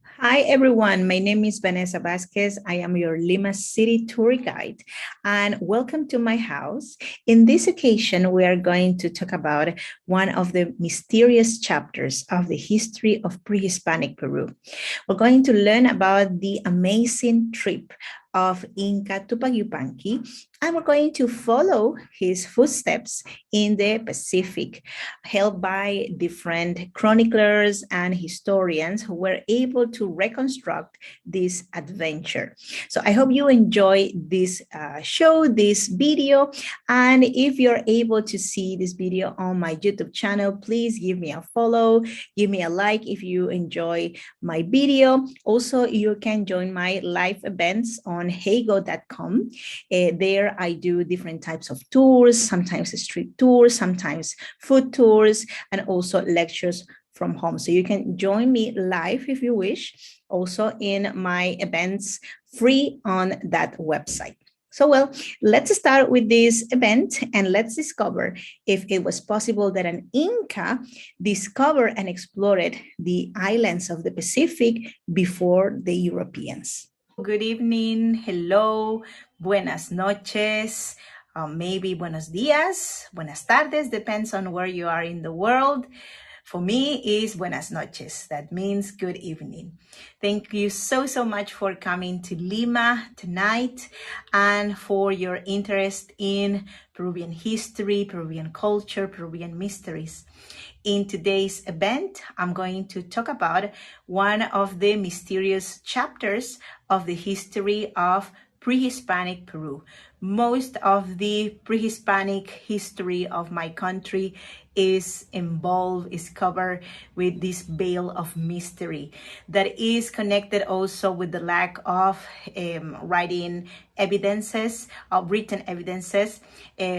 Hi everyone, my name is Vanessa Vasquez. I am your Lima City tour guide and welcome to my house. In this occasion, we are going to talk about one of the mysterious chapters of the history of pre-Hispanic Peru. We're going to learn about the amazing trip of Inca Tupac Yupanqui, and we're going to follow his footsteps in the Pacific, helped by different chroniclers and historians who were able to reconstruct this adventure. So I hope you enjoy this show, this video, and if you're able to see this video on my YouTube channel, please give me a follow, give me a like if you enjoy my video. Also, you can join my live events on heygo.com. There I do different types of tours, sometimes street tours, sometimes food tours, and also lectures from home. So you can join me live if you wish, also in my events free on that website. So, well, let's start with this event and let's discover if it was possible that an Inca discovered and explored the islands of the Pacific before the Europeans. Good evening, hello, buenas noches, maybe buenos días, buenas tardes, depends on where you are in the world. For me is buenas noches. That means good evening. Thank you so much for coming to Lima tonight and for your interest in Peruvian history, Peruvian culture, Peruvian mysteries. In today's event, I'm going to talk about one of the mysterious chapters of the history of pre-Hispanic Peru. Most of the pre-Hispanic history of my country is covered with this veil of mystery that is connected also with the lack of written evidences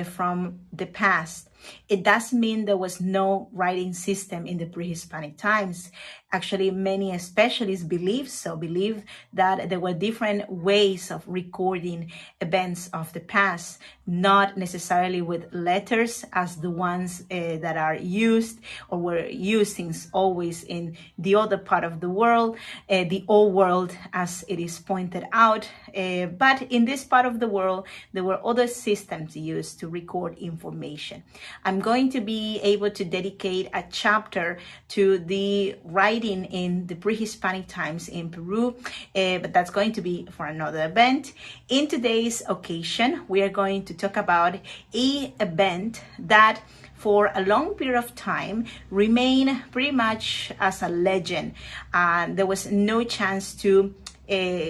from the past. It doesn't mean there was no writing system in the pre-Hispanic times. Actually, many specialists believe that there were different ways of recording events of the past, not necessarily with letters as the ones that are used or were used since always in the other part of the world, the old world as it is pointed out. But in this part of the world, there were other systems used to record information. I'm going to be able to dedicate a chapter to the writing in the pre-Hispanic times in Peru, but that's going to be for another event. In today's occasion, we are going to talk about an event that for a long period of time remained pretty much as a legend, and there was no chance to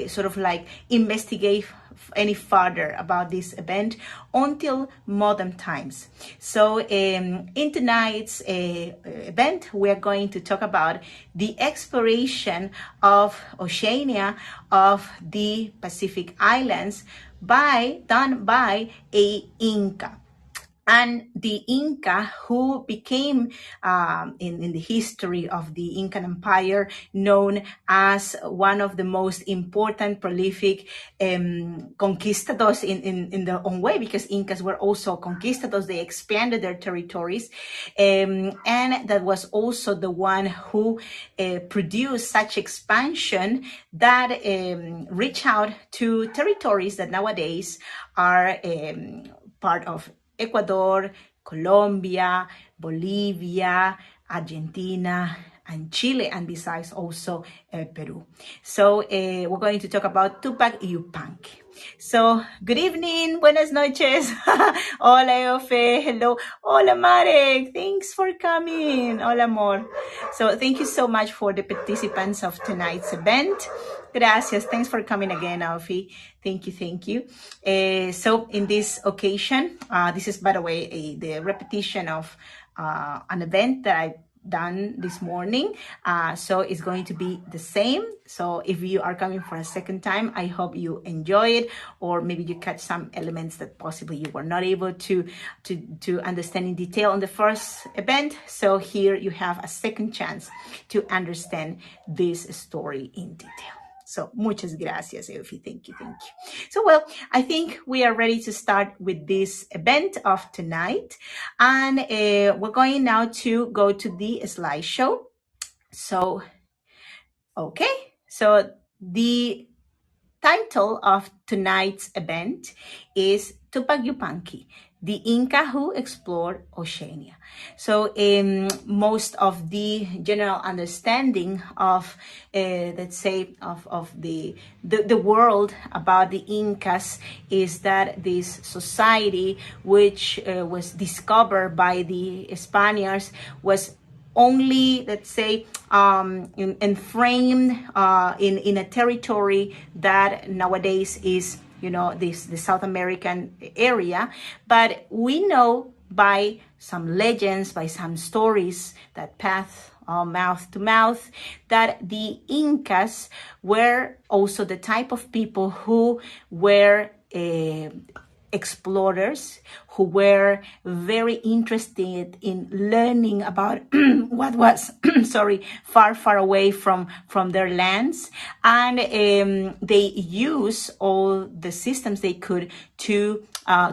sort of like investigate any further about this event until modern times. So in tonight's event, we are going to talk about the exploration of Oceania, of the Pacific Islands, done by a Inca. And the Inca, who became in the history of the Incan Empire known as one of the most important, prolific conquistadors in their own way, because Incas were also conquistadors. They expanded their territories, and that was also the one who produced such expansion that reached out to territories that nowadays are part of Ecuador, Colombia, Bolivia, Argentina, and Chile, and besides also Peru. So we're going to talk about Tupac Yupanqui. So good evening, buenas noches. Hola, Eofe. Hello. Hola, Marek. Thanks for coming. Hola, amor. So thank you so much for the participants of tonight's event. Gracias. Thanks for coming again, Alfie. Thank you. So in this occasion, this is, by the way, the repetition of an event that I've done this morning. So it's going to be the same. So if you are coming for a second time, I hope you enjoy it, or maybe you catch some elements that possibly you were not able to understand in detail on the first event. So here you have a second chance to understand this story in detail. So muchas gracias, Eofi. Thank you. So, well, I think we are ready to start with this event of tonight. And we're going now to go to the slideshow. So, okay. So the title of tonight's event is Tupac Yupanqui, the Inca who explored Oceania. So most of the general understanding of, let's say, of the world about the Incas is that this society, which was discovered by the Spaniards, was only, let's say, framed in a territory that nowadays is, the South American area. But we know by some legends, by some stories that pass mouth to mouth, that the Incas were also the type of people who were explorers, who were very interested in learning about what was far away from their lands, and they use all the systems they could to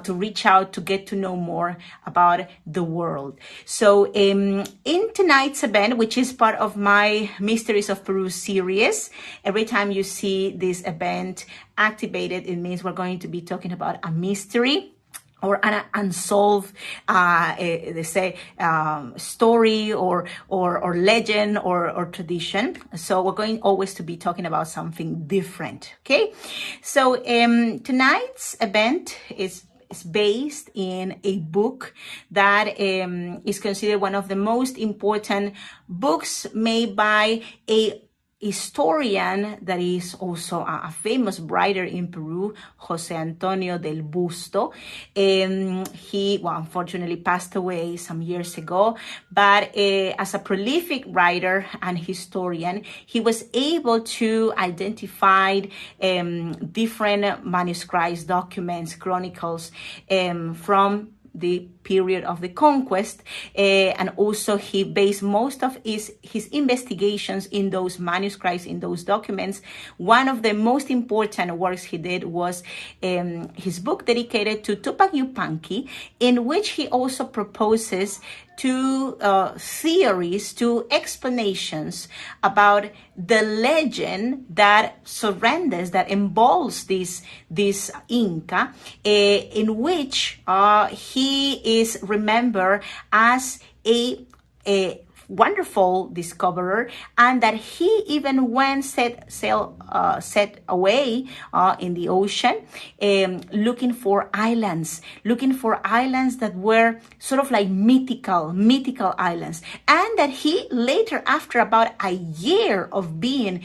reach out, to get to know more about the world. So in tonight's event, which is part of my Mysteries of Peru series, every time you see this event activated, it means we're going to be talking about a mystery or an unsolved, they say, story or legend or tradition. So we're going always to be talking about something different. Okay, so tonight's event is based in a book that is considered one of the most important books made by a historian that is also a famous writer in Peru, Jose Antonio del Busto. He, unfortunately passed away some years ago, but as a prolific writer and historian, he was able to identify different manuscripts, documents, chronicles from the period of the conquest, and also he based most of his investigations in those manuscripts, in those documents. One of the most important works he did was his book dedicated to Tupac Yupanqui, in which he also proposes two theories, two explanations about the legend that surrounds, that involves this Inca, in which he is remembered as a wonderful discoverer, and that he even went set away in the ocean, looking for islands that were sort of like mythical islands, and that he later, after about a year of being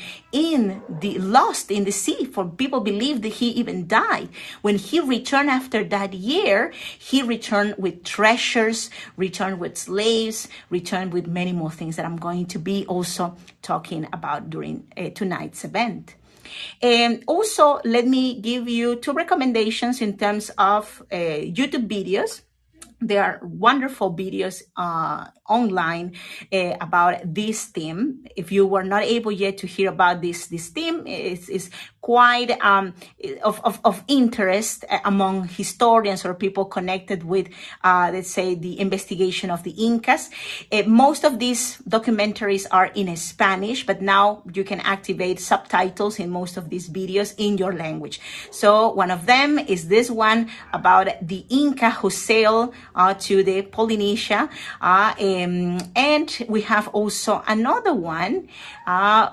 lost in the sea, for people believe that he even died, when he returned after that year, he returned with treasures, returned with slaves, returned with many more things that I'm going to be also talking about during tonight's event. And also, let me give you two recommendations in terms of YouTube videos. There are wonderful videos online about this theme. If you were not able yet to hear about this theme, it's quite of interest among historians or people connected with, let's say, the investigation of the Incas. Most of these documentaries are in Spanish, but now you can activate subtitles in most of these videos in your language. So one of them is this one about the Inca who sailed to the Polynesia, and we have also another one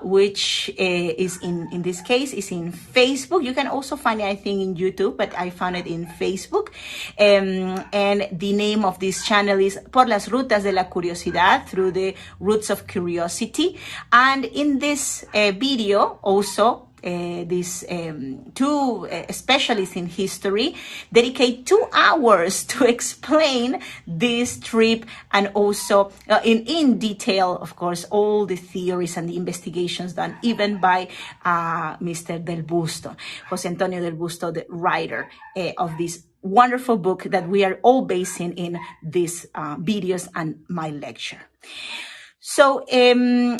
which is in this case is in Facebook. You can also find it, I think, in YouTube, but I found it in Facebook, and the name of this channel is Por las Rutas de la Curiosidad, through the Roots of Curiosity. And in this video also, these two specialists in history dedicate 2 hours to explain this trip, and also in detail, of course, all the theories and the investigations done even by Mr. Del Busto, Jose Antonio Del Busto, the writer of this wonderful book that we are all basing in these videos and my lecture. So,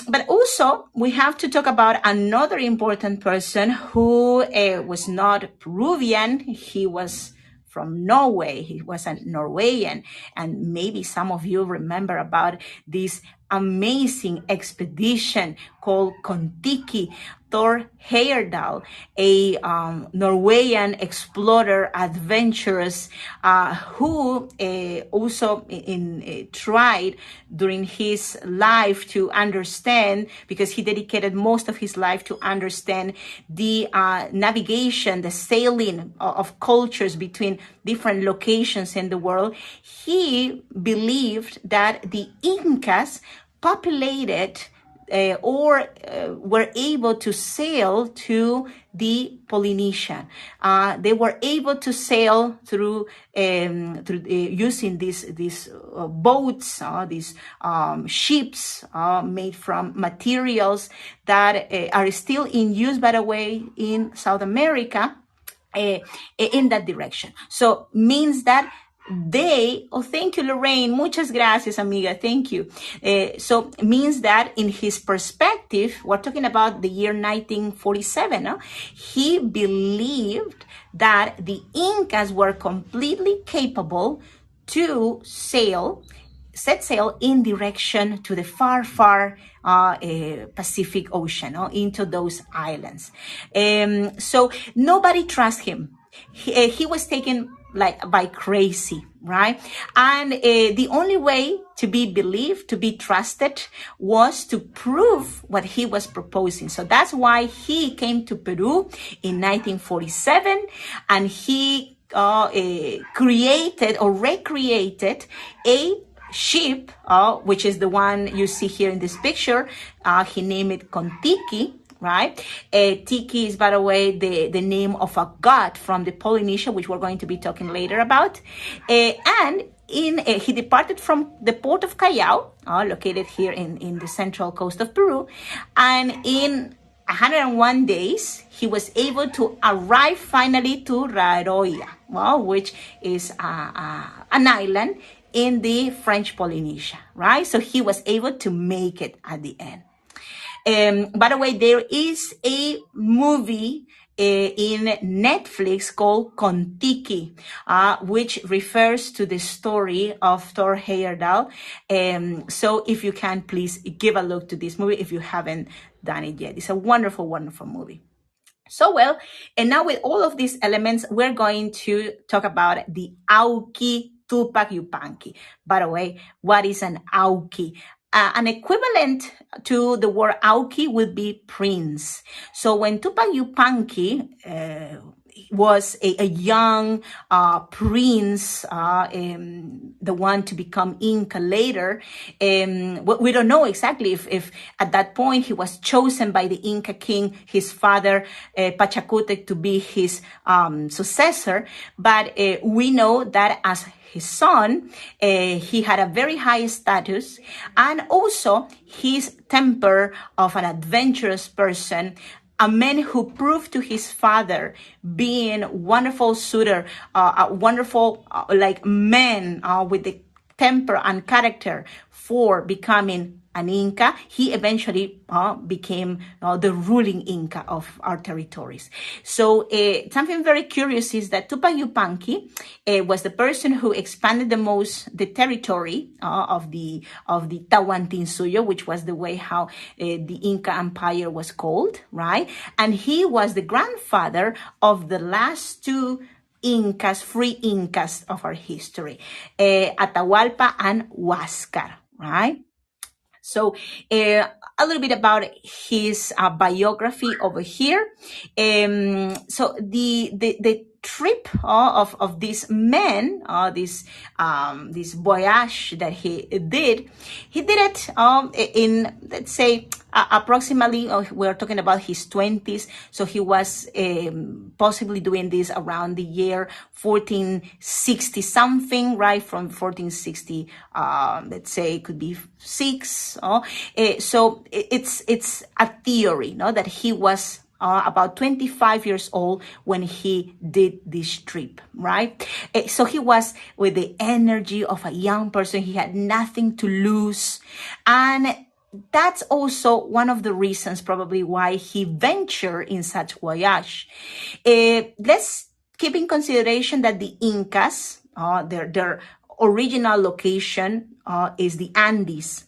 but also we have to talk about another important person who was not Peruvian. He was from Norway. He was a Norwegian. And maybe some of you remember about this amazing expedition called Kon-Tiki. Thor Heyerdahl, a Norwegian explorer, adventurous, who also tried during his life to understand, because he dedicated most of his life to understand the navigation, the sailing of cultures between different locations in the world. He believed that the Incas populated were able to sail to the Polynesia. They were able to sail through using these boats, these ships made from materials that are still in use, by the way, in South America, in that direction. So means that thank you, Lorraine. Muchas gracias, amiga. Thank you. So means that in his perspective, we're talking about the year 1947, he believed that the Incas were completely capable to set sail in direction to the far Pacific Ocean, into those islands. So nobody trusts him. He was taken like by crazy, right? And the only way to be believed, to be trusted, was to prove what he was proposing. So that's why he came to Peru in 1947, and he created or recreated a ship, which is the one you see here in this picture. He named it Kon-Tiki, right? Tiki is, by the way, the name of a god from the Polynesia, which we're going to be talking later about. And he departed from the port of Callao, located here in the central coast of Peru. And in 101 days, he was able to arrive finally to Raroia, which is an island in the French Polynesia, right? So he was able to make it at the end. By the way, there is a movie in Netflix called Kon-Tiki, which refers to the story of Thor Heyerdahl. So if you can, please give a look to this movie if you haven't done it yet. It's a wonderful, wonderful movie. So well, and now with all of these elements, we're going to talk about the Auki, Tupac, Yupanqui. By the way, what is an Auki? An equivalent to the word Auki would be prince. So when Tupac Yupanqui was a young prince, the one to become Inca later, we don't know exactly if at that point he was chosen by the Inca king, his father, Pachacutec, to be his successor. But we know that as his son, he had a very high status, and also his temper of an adventurous person, a man who proved to his father, being wonderful suitor, a wonderful man with the temper and character for becoming an Inca. He eventually became the ruling Inca of our territories. So something very curious is that Tupac Yupanqui was the person who expanded the most the territory of the Tawantinsuyo, which was the way how the Inca Empire was called, right? And he was the grandfather of the last two Incas, free Incas of our history, Atahualpa and Huáscar, right? So a little bit about his biography over here. So the trip of this man, this voyage that he did it in, let's say, approximately, we're talking about his 20s. So he was possibly doing this around the year 1460 something, right? From 1460, let's say it could be 6. So it's a theory, that he was about 25 years old when he did this trip, right? So he was with the energy of a young person. He had nothing to lose. And that's also one of the reasons probably why he ventured in such voyage. Let's keep in consideration that the Incas, they're original location is the Andes.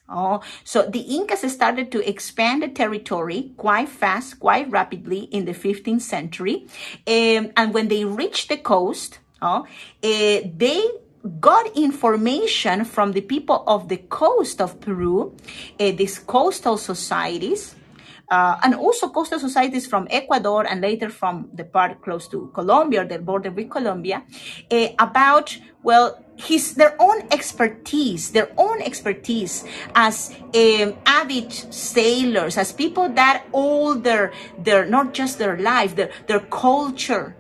So the Incas started to expand the territory quite fast, quite rapidly in the 15th century. And when they reached the coast, they got information from the people of the coast of Peru, these coastal societies, and also coastal societies from Ecuador and later from the part close to Colombia, the border with Colombia, about, well, their own expertise as avid sailors, as people that all their not just their life, their culture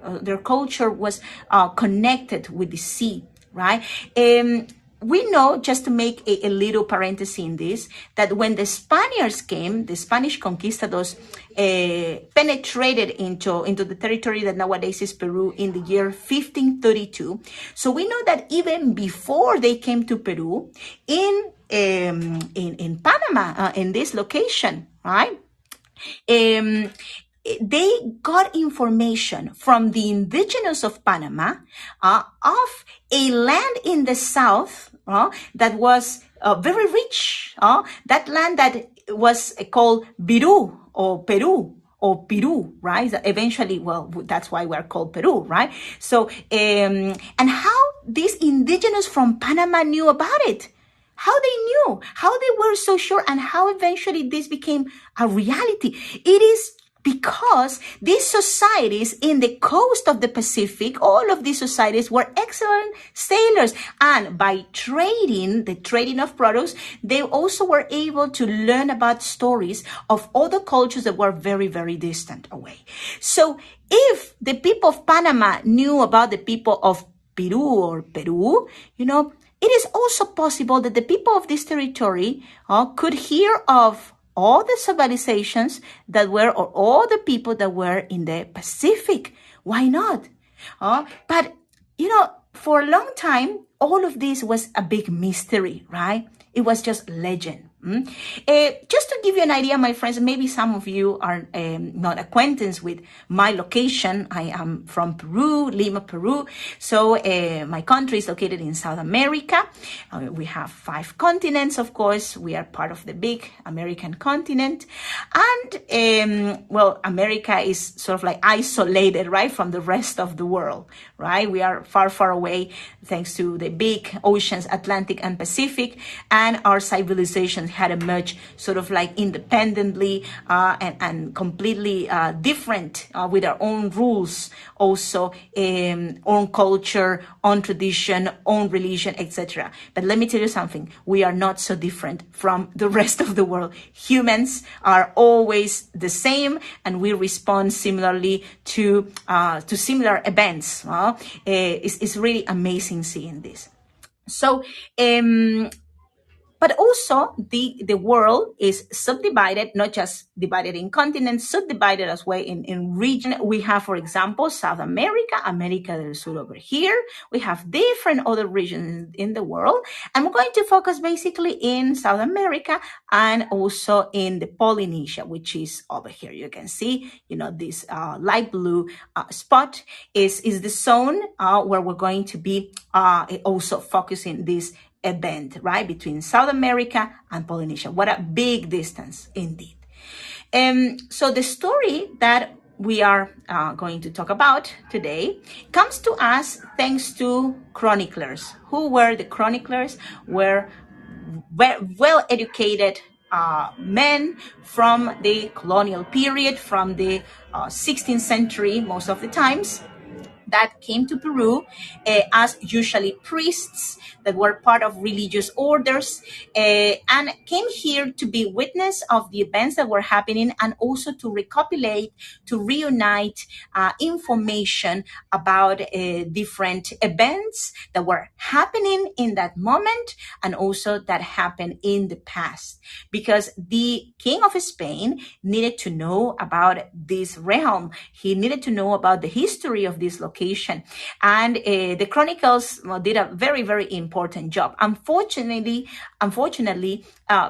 was connected with the sea, right? We know, just to make a little parenthesis in this, that when the Spaniards came, the Spanish conquistadors penetrated into the territory that nowadays is Peru in the year 1532. So we know that even before they came to Peru, in Panama, in this location, right? They got information from the indigenous of Panama of a land in the south that was very rich. That land that was called Peru, right? Eventually, well, that's why we're called Peru, right? So, and how these indigenous from Panama knew about it. How they knew, how they were so sure, and how eventually this became a reality. It is because these societies in the coast of the Pacific, all of these societies were excellent sailors. And by the trading of products, they also were able to learn about stories of other cultures that were very, very distant away. So if the people of Panama knew about the people of Peru, it is also possible that the people of this territory could hear of all the civilizations that were, or all the people that were in the Pacific. Why not? But, for a long time, all of this was a big mystery, right? It was just legend. Just to give you an idea, my friends, maybe some of you are not acquainted with my location. I am from Peru, Lima, Peru. So my country is located in South America. We have 5 continents, of course. We are part of the big American continent. And, America is sort of like isolated, right, from the rest of the world, right? We are far, far away thanks to the big oceans, Atlantic and Pacific, and our civilizations had emerged sort of like independently and completely different with our own rules, also own culture, own tradition, own religion, etc. But let me tell you something, we are not so different from the rest of the world. Humans are always the same, and we respond similarly to similar events. It's really amazing seeing this. So, but also the world is subdivided, not just divided in continents, subdivided as well in region. We have, for example, South America, America del Sur over here. We have different other regions in the world. And we're going to focus basically in South America and also in the Polynesia, which is over here. You can see, this light blue spot is the zone where we're going to be also focusing this event, right, between South America and Polynesia. What a big distance indeed. So the story that we are going to talk about today comes to us thanks to chroniclers. Who were the chroniclers? Were well-educated men from the colonial period, from the 16th century most of the times, that came to Peru as usually priests that were part of religious orders and came here to be witness of the events that were happening and also to recopilate, to reunite information about different events that were happening in that moment and also that happened in the past. Because the King of Spain needed to know about this realm. He needed to know about the history of this location. And the chronicles did a very, very important job. Unfortunately,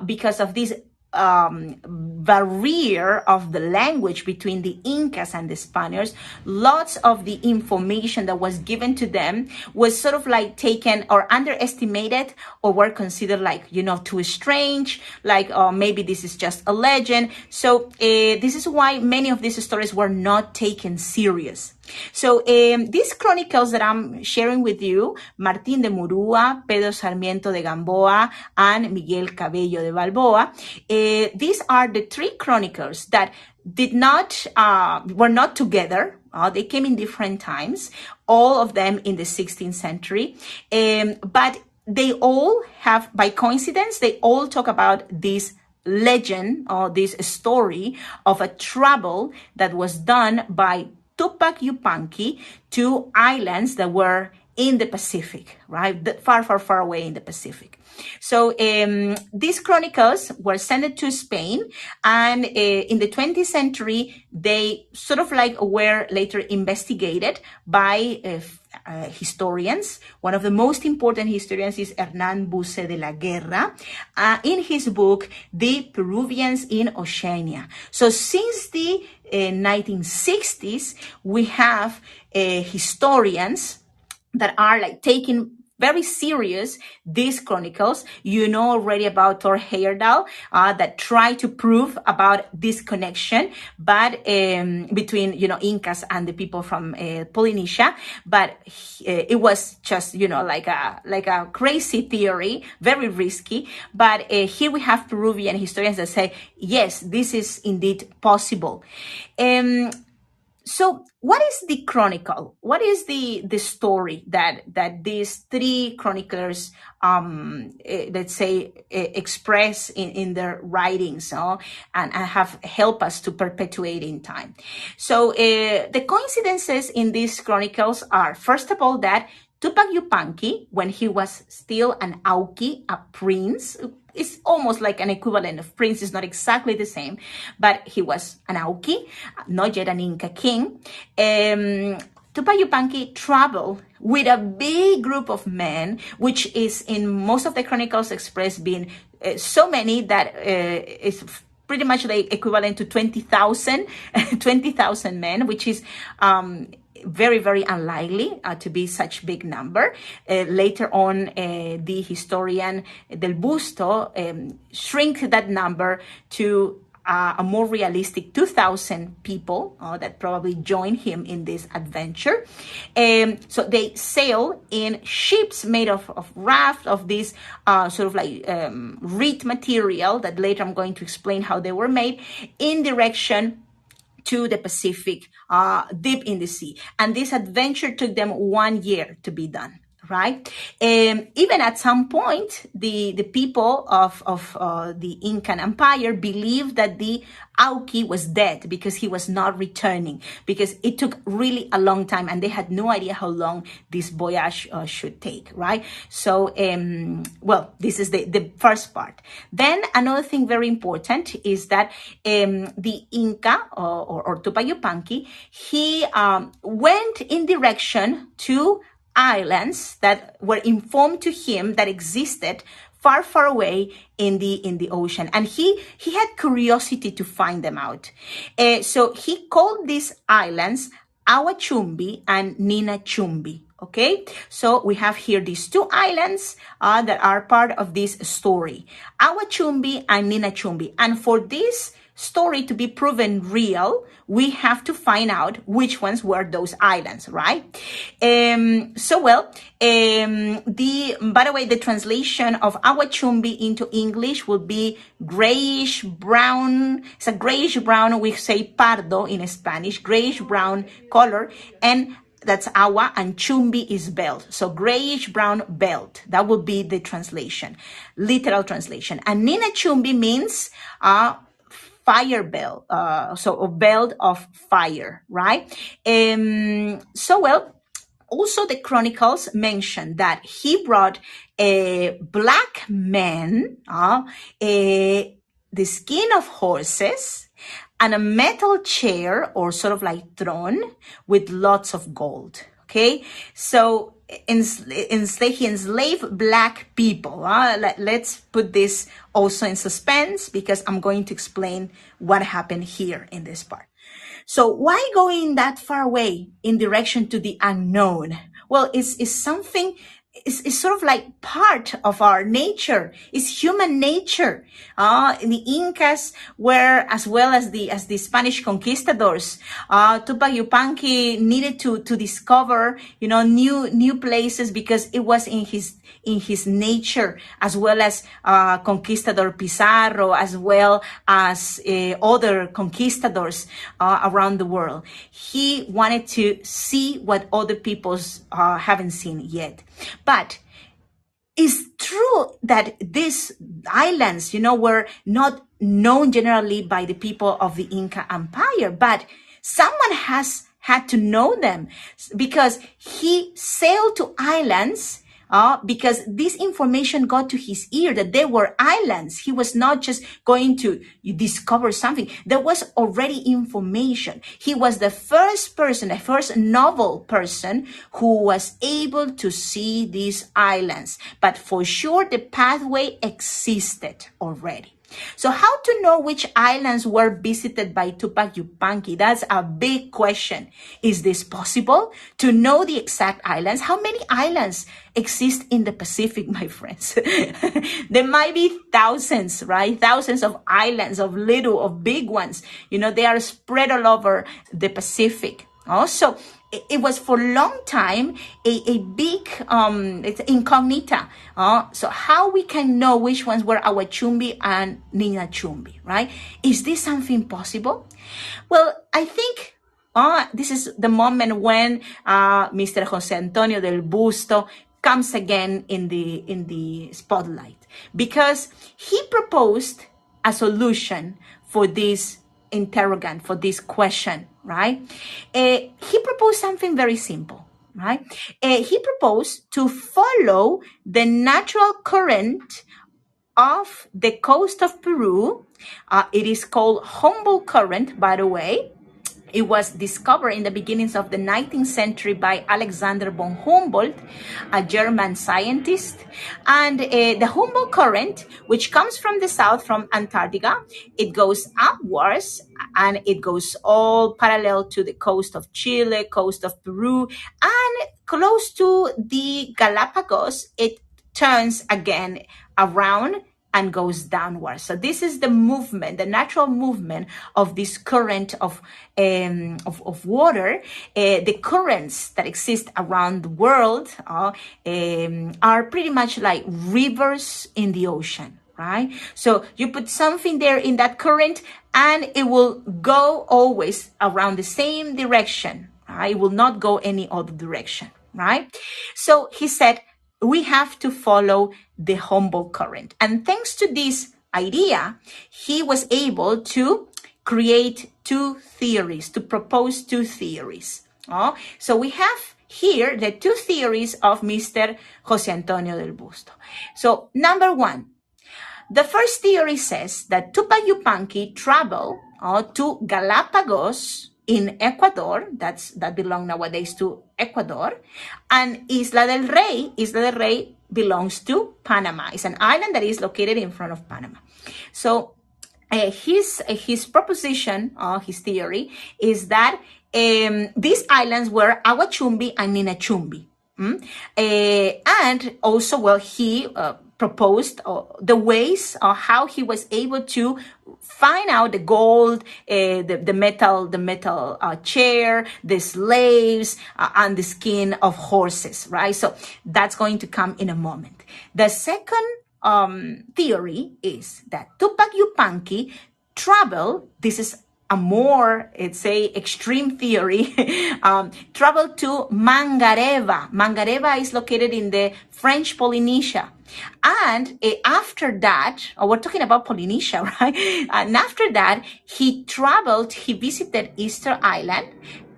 because of this barrier of the language between the Incas and the Spaniards, lots of the information that was given to them was sort of like taken or underestimated, or were considered like, too strange, like maybe this is just a legend. So this is why many of these stories were not taken serious. So these chronicles that I'm sharing with you, Martín de Murúa, Pedro Sarmiento de Gamboa, and Miguel Cabello de Balboa, these are the three chronicles that were not together. They came in different times, all of them in the 16th century. But they all have, by coincidence, they all talk about this legend or this story of a travel that was done by Tupac Yupanqui to islands that were in the Pacific, right? Far, far, far away in the Pacific. So these chronicles were sent to Spain, and in the 20th century, they sort of like were later investigated by historians. One of the most important historians is Hernán Buse de la Guerra, in his book, The Peruvians in Oceania. So since the 1960s, we have historians that are like taking very serious these chronicles. You know already about Thor Heyerdahl that tried to prove about this connection, but between Incas and the people from Polynesia. But it was just like a crazy theory, very risky. But here we have Peruvian historians that say yes, this is indeed possible. So what is the chronicle? What is the story that these three chroniclers, let's say, express in their writings, and have helped us to perpetuate in time? So the coincidences in these chronicles are, first of all, that Tupac Yupanqui, when he was still an auki, a prince, it's almost like an equivalent of prince. It's not exactly the same, but he was an auki, not yet an Inca king. Tupac Yupanqui traveled with a big group of men, which is in most of the chronicles expressed being so many that is pretty much the equivalent to 20,000 men, which is very, very unlikely to be such big number. Later on, the historian Del Busto shrink that number to a more realistic 2,000 people that probably joined him in this adventure. So they sail in ships made of raft, of this sort of like reed material that later I'm going to explain how they were made, in direction to the Pacific, deep in the sea. And this adventure took them 1 year to be done, right? Even at some point, the people of the Incan Empire believed that the Auki was dead because he was not returning, because it took really a long time and they had no idea how long this voyage should take, right? So, well, this is the first part. Then another thing very important is that the Inca or Tupac Yupanqui, he went in direction to islands that were informed to him that existed far, far away in the ocean, and he had curiosity to find them out. So he called these islands Awachumbi and Nina Chumbi. Okay, so we have here these two islands that are part of this story, Awachumbi and Nina Chumbi. And for this story to be proven real, we have to find out which ones were those islands, right? So well, by the way, the translation of Awachumbi into English will be grayish brown. It's a grayish brown. We say pardo in Spanish, grayish brown color, and that's awa, and chumbi is belt. So grayish brown belt. That would be the translation, literal translation. And Nina Chumbi means fire belt, so a belt of fire, right? So well, also the chronicles mention that he brought a black man, the skin of horses, and a metal chair or sort of like throne with lots of gold. Okay, so he enslaved black people. Let's put this also in suspense, because I'm going to explain what happened here in this part. So why going that far away in direction to the unknown? Well, it's something, it's sort of like part of our nature. It's human nature. The Incas were, as well as the Spanish conquistadors. Tupac Yupanqui needed to discover, new places, because it was in his nature, as well as Conquistador Pizarro, as well as other conquistadors around the world. He wanted to see what other peoples haven't seen yet. But it's true that these islands, were not known generally by the people of the Inca Empire, but someone had to know them, because he sailed to islands, because this information got to his ear that there were islands. He was not just going to discover something. There was already information. He was the first novel person who was able to see these islands. But for sure, the pathway existed already. So how to know which islands were visited by Tupac Yupanqui? That's a big question. Is this possible to know the exact islands? How many islands exist in the Pacific, my friends? There might be thousands, right? Thousands of islands, of little, of big ones. They are spread all over the Pacific. Also, it was for a long time a big it's incognita. So how we can know which ones were our Chumbi and Nina Chumbi, right? Is this something possible? Well, I think this is the moment when Mr. Jose Antonio del Busto comes again in the spotlight, because he proposed a solution for this interrogant, for this question, right? He proposed something very simple, right? He proposed to follow the natural current of the coast of Peru. It is called Humboldt Current, by the way. It was discovered in the beginnings of the 19th century by Alexander von Humboldt, a German scientist. And the Humboldt Current, which comes from the south, from Antarctica, it goes upwards and it goes all parallel to the coast of Chile, coast of Peru, and close to the Galapagos, it turns again around and goes downwards. So this is the movement, the natural movement of this current of water. The currents that exist around the world are pretty much like rivers in the ocean, right? So you put something there in that current and it will go always around the same direction, right? It will not go any other direction, right? So he said, we have to follow the Humboldt current. And thanks to this idea, he was able to create two theories, to propose two theories. So we have here the two theories of Mr. Jose Antonio del Busto. So number one, the first theory says that Tupac Yupanqui traveled to Galapagos in Ecuador, that belong nowadays to Ecuador, and Isla del Rey belongs to Panama. It's an island that is located in front of Panama. So his proposition, his theory, is that these islands were Agua Chumbi and Nina Chumbi. And also, well, he proposed the ways how he was able to find out the gold, the metal chair, the slaves, and the skin of horses, right? So that's going to come in a moment. The second theory is that Tupac Yupanqui traveled, this is a more, it's a extreme theory, traveled to Mangareva. Mangareva is located in the French Polynesia. And after that, we're talking about Polynesia, right? And after that, he visited Easter Island,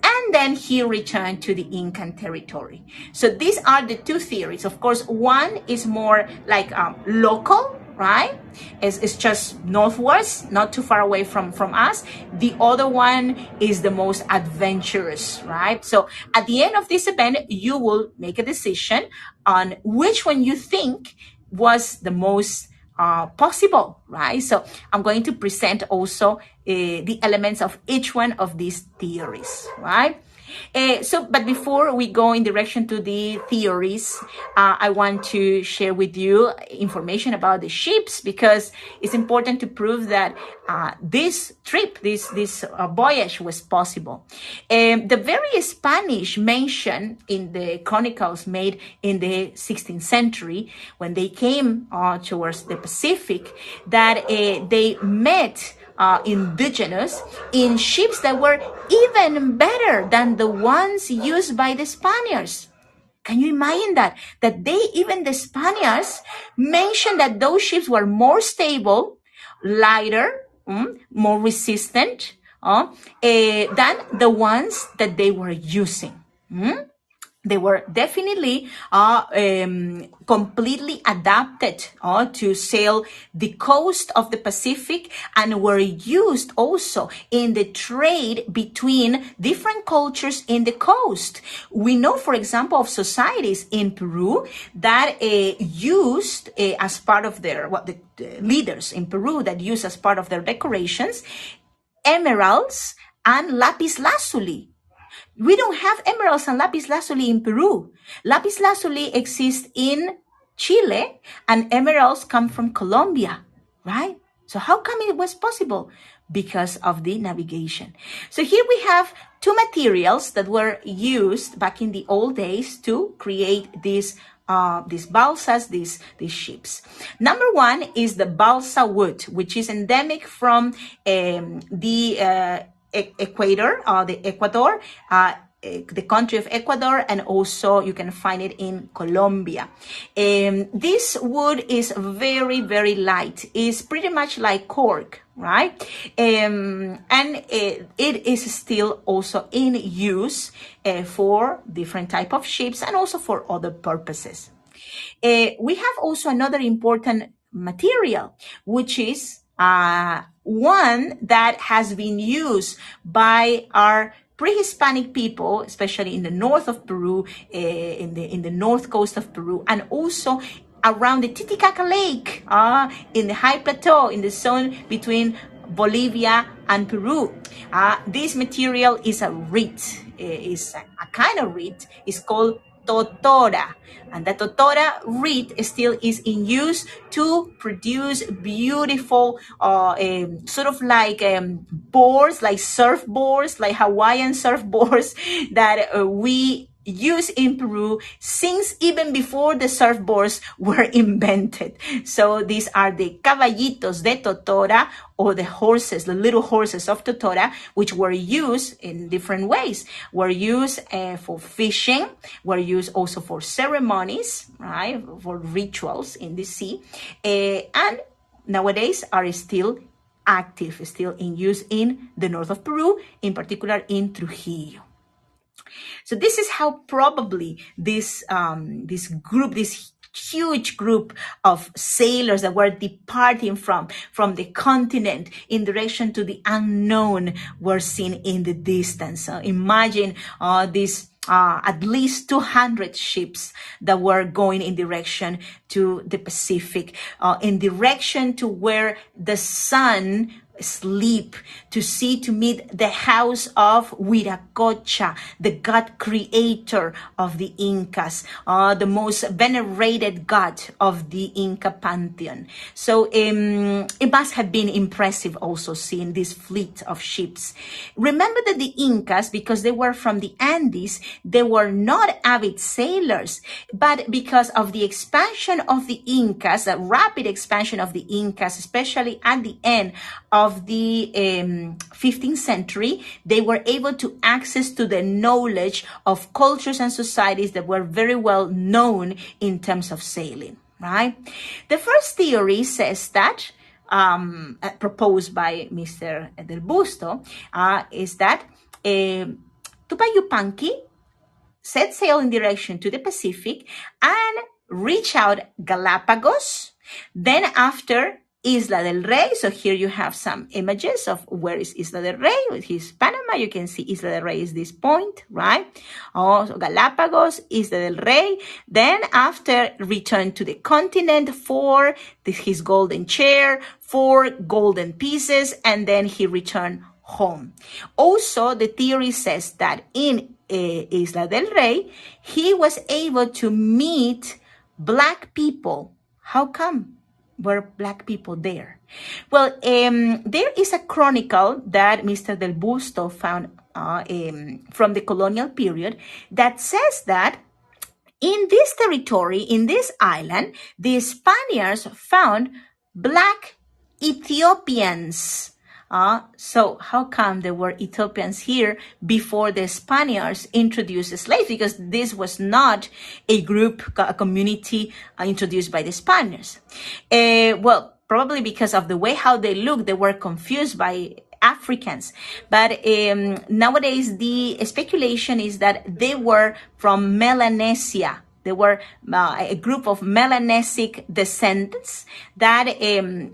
and then he returned to the Incan territory. So these are the two theories. Of course, one is more like local, right? It's just northwards, not too far away from us. The other one is the most adventurous, right? So at the end of this event, you will make a decision on which one you think was the most possible, right? So I'm going to present also the elements of each one of these theories, right? But before we go in direction to the theories, I want to share with you information about the ships, because it's important to prove that this trip, this voyage was possible. The very Spanish mentioned in the chronicles made in the 16th century, when they came towards the Pacific, that they met indigenous in ships that were even better than the ones used by the Spaniards. Can you imagine that? That even the Spaniards mentioned that those ships were more stable, lighter, more resistant than the ones that they were using. They were definitely completely adapted to sail the coast of the Pacific, and were used also in the trade between different cultures in the coast. We know, for example, of societies in Peru that used as part of their, the leaders in Peru that used as part of their decorations, emeralds and lapis lazuli. We don't have emeralds and lapis lazuli in Peru. Lapis lazuli exists in Chile, and emeralds come from Colombia, right? So how come it was possible? Because of the navigation. So here we have two materials that were used back in the old days to create these balsas, these ships. Number one is the balsa wood, which is endemic from the Equator, the Ecuador, the country of Ecuador, and also you can find it in Colombia. This wood is very, very light. It's pretty much like cork, right? And it is still also in use for different type of ships and also for other purposes. We have also another important material, which is one that has been used by our pre-Hispanic people, especially in the north of Peru, in the north coast of Peru, and also around the Titicaca Lake, in the high plateau, in the zone between Bolivia and Peru. This material is a reed, is a kind of reed. It's called totora, and the totora reed still is in use to produce beautiful sort of like boards, like surfboards, like Hawaiian surfboards that we use in Peru since even before the surfboards were invented. So these are the caballitos de totora, or the horses, the little horses of totora, which were used in different ways. Were used for fishing, were used also for ceremonies, right, for rituals in the sea, and nowadays are still active, still in use in the north of Peru, in particular in Trujillo. So this is how probably this huge group of sailors that were departing from the continent in direction to the unknown were seen in the distance. So imagine these at least 200 ships that were going in direction to the Pacific, in direction to where the sun sleep, to meet the house of Huiracocha, the god creator of the Incas, the most venerated god of the Inca pantheon. So it must have been impressive also seeing this fleet of ships. Remember that the Incas, because they were from the Andes, they were not avid sailors, but because of the expansion of the Incas, the rapid expansion of the Incas, especially at the end of the 15th century, they were able to access to the knowledge of cultures and societies that were very well known in terms of sailing, right? The first theory says that, proposed by Mr. Del Busto, is that Tupa Yupanqui set sail in direction to the Pacific and reach out Galapagos, Then after Isla del Rey, so here you have some images of where is Isla del Rey. Here's Panama. You can see Isla del Rey is this point, right? Also Galapagos, Isla del Rey. Then after return to the continent for his golden chair, 4 golden pieces, and then he returned home. Also, the theory says that in Isla del Rey, he was able to meet Black people. How come? Were Black people there? Well, there is a chronicle that Mr. Del Busto found from the colonial period that says that in this territory, in this island, the Spaniards found Black Ethiopians. So how come there were Ethiopians here before the Spaniards introduced slaves? Because this was not a group, a community introduced by the Spaniards. Well, probably because of the way how they look, they were confused by Africans. But nowadays, the speculation is that they were from Melanesia. They were a group of Melanesic descendants that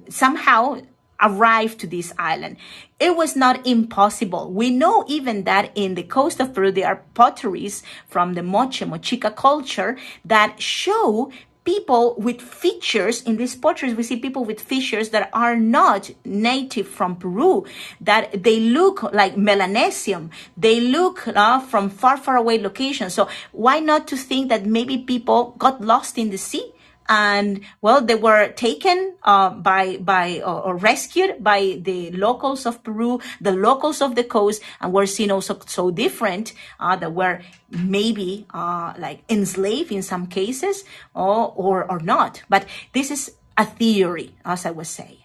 somehow arrived to this island. It was not impossible. We know even that in the coast of Peru, there are potteries from the Mochica culture that show people with features. In these portraits, we see people with features that are not native from Peru, that they look like Melanesian. They look from far, far away locations. So why not to think that maybe people got lost in the sea? And well, they were taken or rescued by the locals of Peru, the locals of the coast, and were seen also so different that were maybe like enslaved in some cases or not. But this is a theory, as I was saying.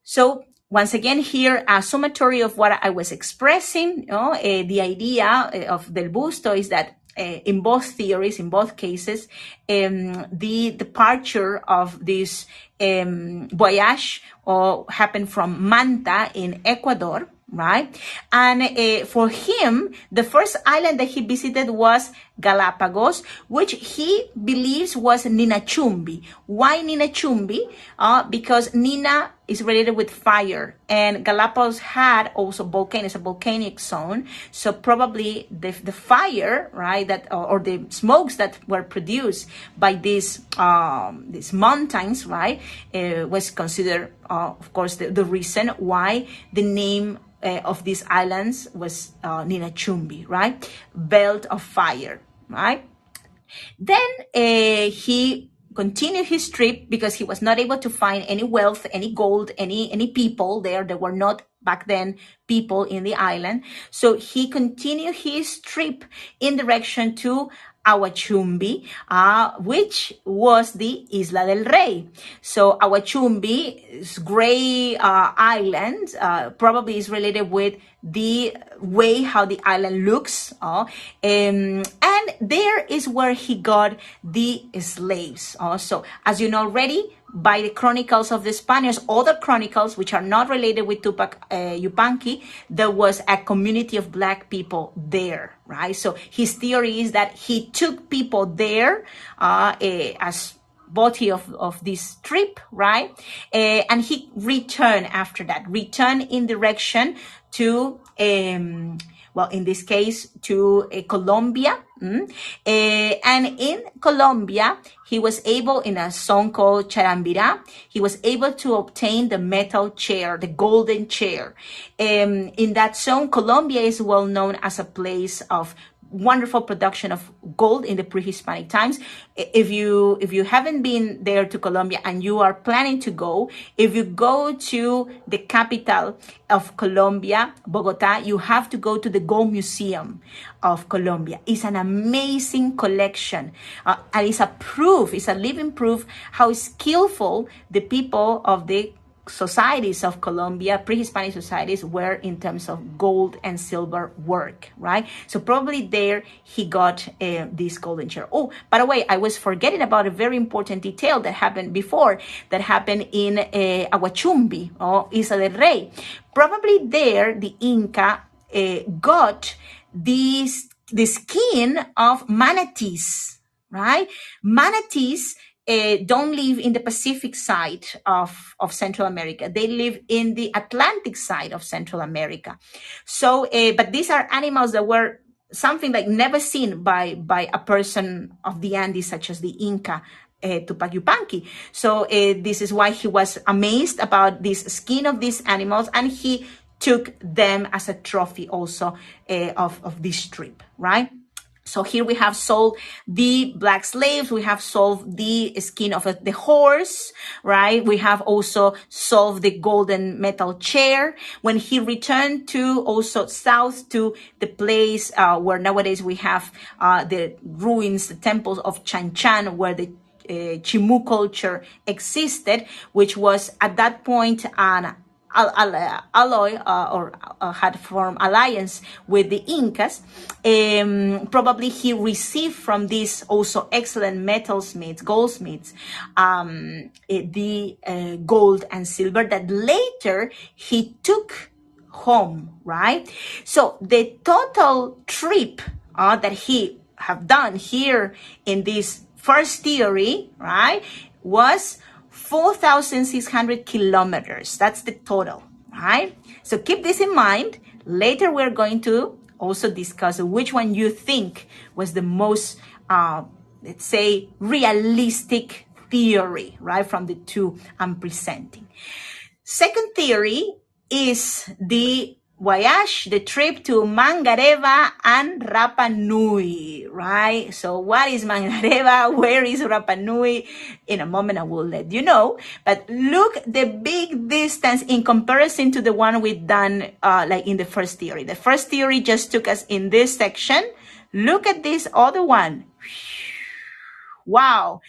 So once again, here, a summatory of what I was expressing. The idea of Del Busto is that in both theories, in both cases, the departure of this voyage happened from Manta in Ecuador, right? And for him, the first island that he visited was Galapagos, which he believes was Ninachumbi. Why Ninachumbi? Because Nina is related with fire, and Galapagos had also volcanoes, a volcanic zone. So probably the fire, right, that or the smokes that were produced by these mountains, right, was considered, of course, the reason why the name of these islands was Ninachumbi, right, belt of fire, right. Then he continued his trip because he was not able to find any wealth, any gold, any people there. There were not back then people in the island. So he continued his trip in direction to Awachumbi, which was the Isla del Rey. So Awachumbi's gray island probably is related with the way how the island looks, and there is where he got the slaves. So as you know already, by the chronicles of the Spaniards, other chronicles which are not related with Tupac, Yupanqui, there was a community of Black people there, right? So his theory is that he took people there as body of this trip, right? And he returned after that, returned in direction to, well, in this case, to Colombia. And in Colombia, he was able, in a song called Charambira, he was able to obtain the metal chair, the golden chair. In that song, Colombia is well known as a place of wonderful production of gold in the pre-Hispanic times. If you haven't been there to Colombia and you are planning to go, if you go to the capital of Colombia, Bogota, you have to go to the Gold Museum of Colombia. It's an amazing collection, and it's a proof, it's a living proof how skillful the people of the societies of Colombia, pre-Hispanic societies, were in terms of gold and silver work, right? So probably there he got this golden chair. Oh, by the way, I was forgetting about a very important detail that happened before, that happened in Awachumbi, or Isla del Rey. Probably there the Inca got the skin of manatees, right? Manatees don't live in the Pacific side of Central America. They live in the Atlantic side of Central America. So, but these are animals that were something like never seen by a person of the Andes, such as the Inca, Tupac Yupanqui. So this is why he was amazed about this skin of these animals, and he took them as a trophy also of this trip, right? So here we have sold the black slaves. We have solved the skin of the horse, right? We have also solved the golden metal chair. When he returned to also south to the place where nowadays we have the ruins, the temples of Chan Chan, where the Chimu culture existed, which was at that point an alloy or had formed alliance with the Incas. Probably he received from these also excellent metalsmiths, goldsmiths, the gold and silver that later he took home, right? So the total trip that he have done here in this first theory, right, was 4,600 kilometers. That's the total, right? So keep this in mind. Later, we're going to also discuss which one you think was the most, let's say, realistic theory, right, from the two I'm presenting. Second theory is the voyage, the trip to Mangareva and Rapa Nui, right? So what is Mangareva? Where is Rapa Nui? In a moment, I will let you know. But look the big distance in comparison to the one we've done like in the first theory. The first theory just took us in this section. Look at this other one. Wow.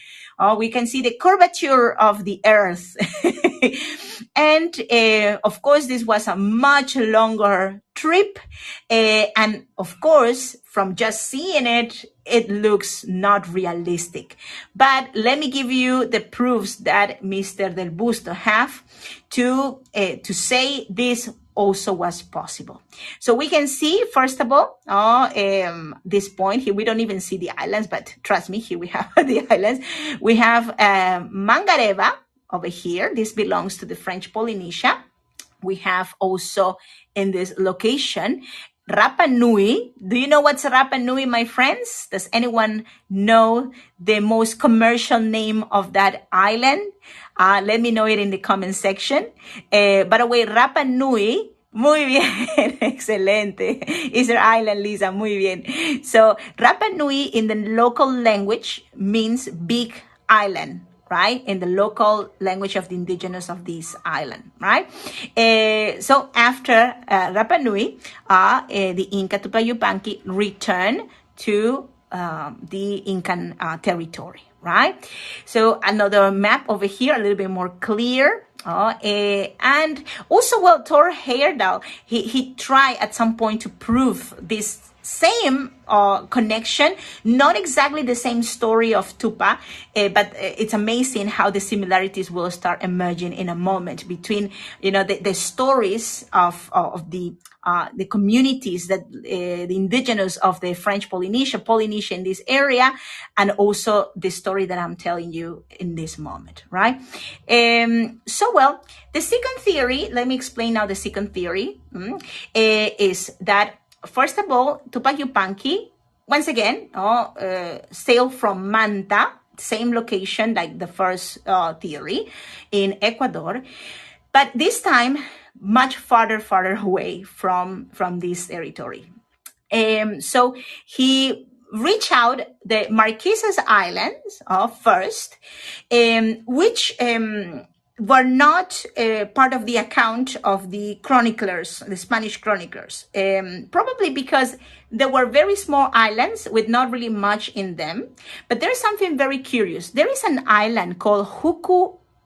We can see the curvature of the earth. And of course, this was a much longer trip. And of course, from just seeing it, it looks not realistic. But let me give you the proofs that Mr. Del Busto have to say this also was possible. So we can see, first of all, this point here, we don't even see the islands, but trust me, here we have the islands. We have Mangareva over here. This belongs to the French Polynesia. We have also in this location, Rapa Nui. Do you know what's Rapa Nui, my friends? Does anyone know the most commercial name of that island? Let me know it in the comment section. By the way, Rapa Nui, muy bien, excelente. Is their island, Lisa, muy bien. So Rapa Nui in the local language means big island, right? In the local language of the indigenous of this island, right? So after Rapa Nui, the Inca Tupac Yupanqui returned to the Incan territory, right? So another map over here, a little bit more clear. And also, well, Thor Heyerdahl, he tried at some point to prove this same connection, not exactly the same story of Tupa, but it's amazing how the similarities will start emerging in a moment between, you know, the stories of the communities that the indigenous of the French Polynesia in this area, and also the story that I'm telling you in this moment, right? So, well, the second theory, let me explain now the second theory, is that first of all, Tupac Yupanqui, once again, sailed from Manta, same location like the first theory, in Ecuador, but this time much farther away from this territory. So he reached out the Marquesas Islands first, which were not part of the account of the chroniclers, the Spanish chroniclers, probably because there were very small islands with not really much in them. But there's something very curious. There is an island called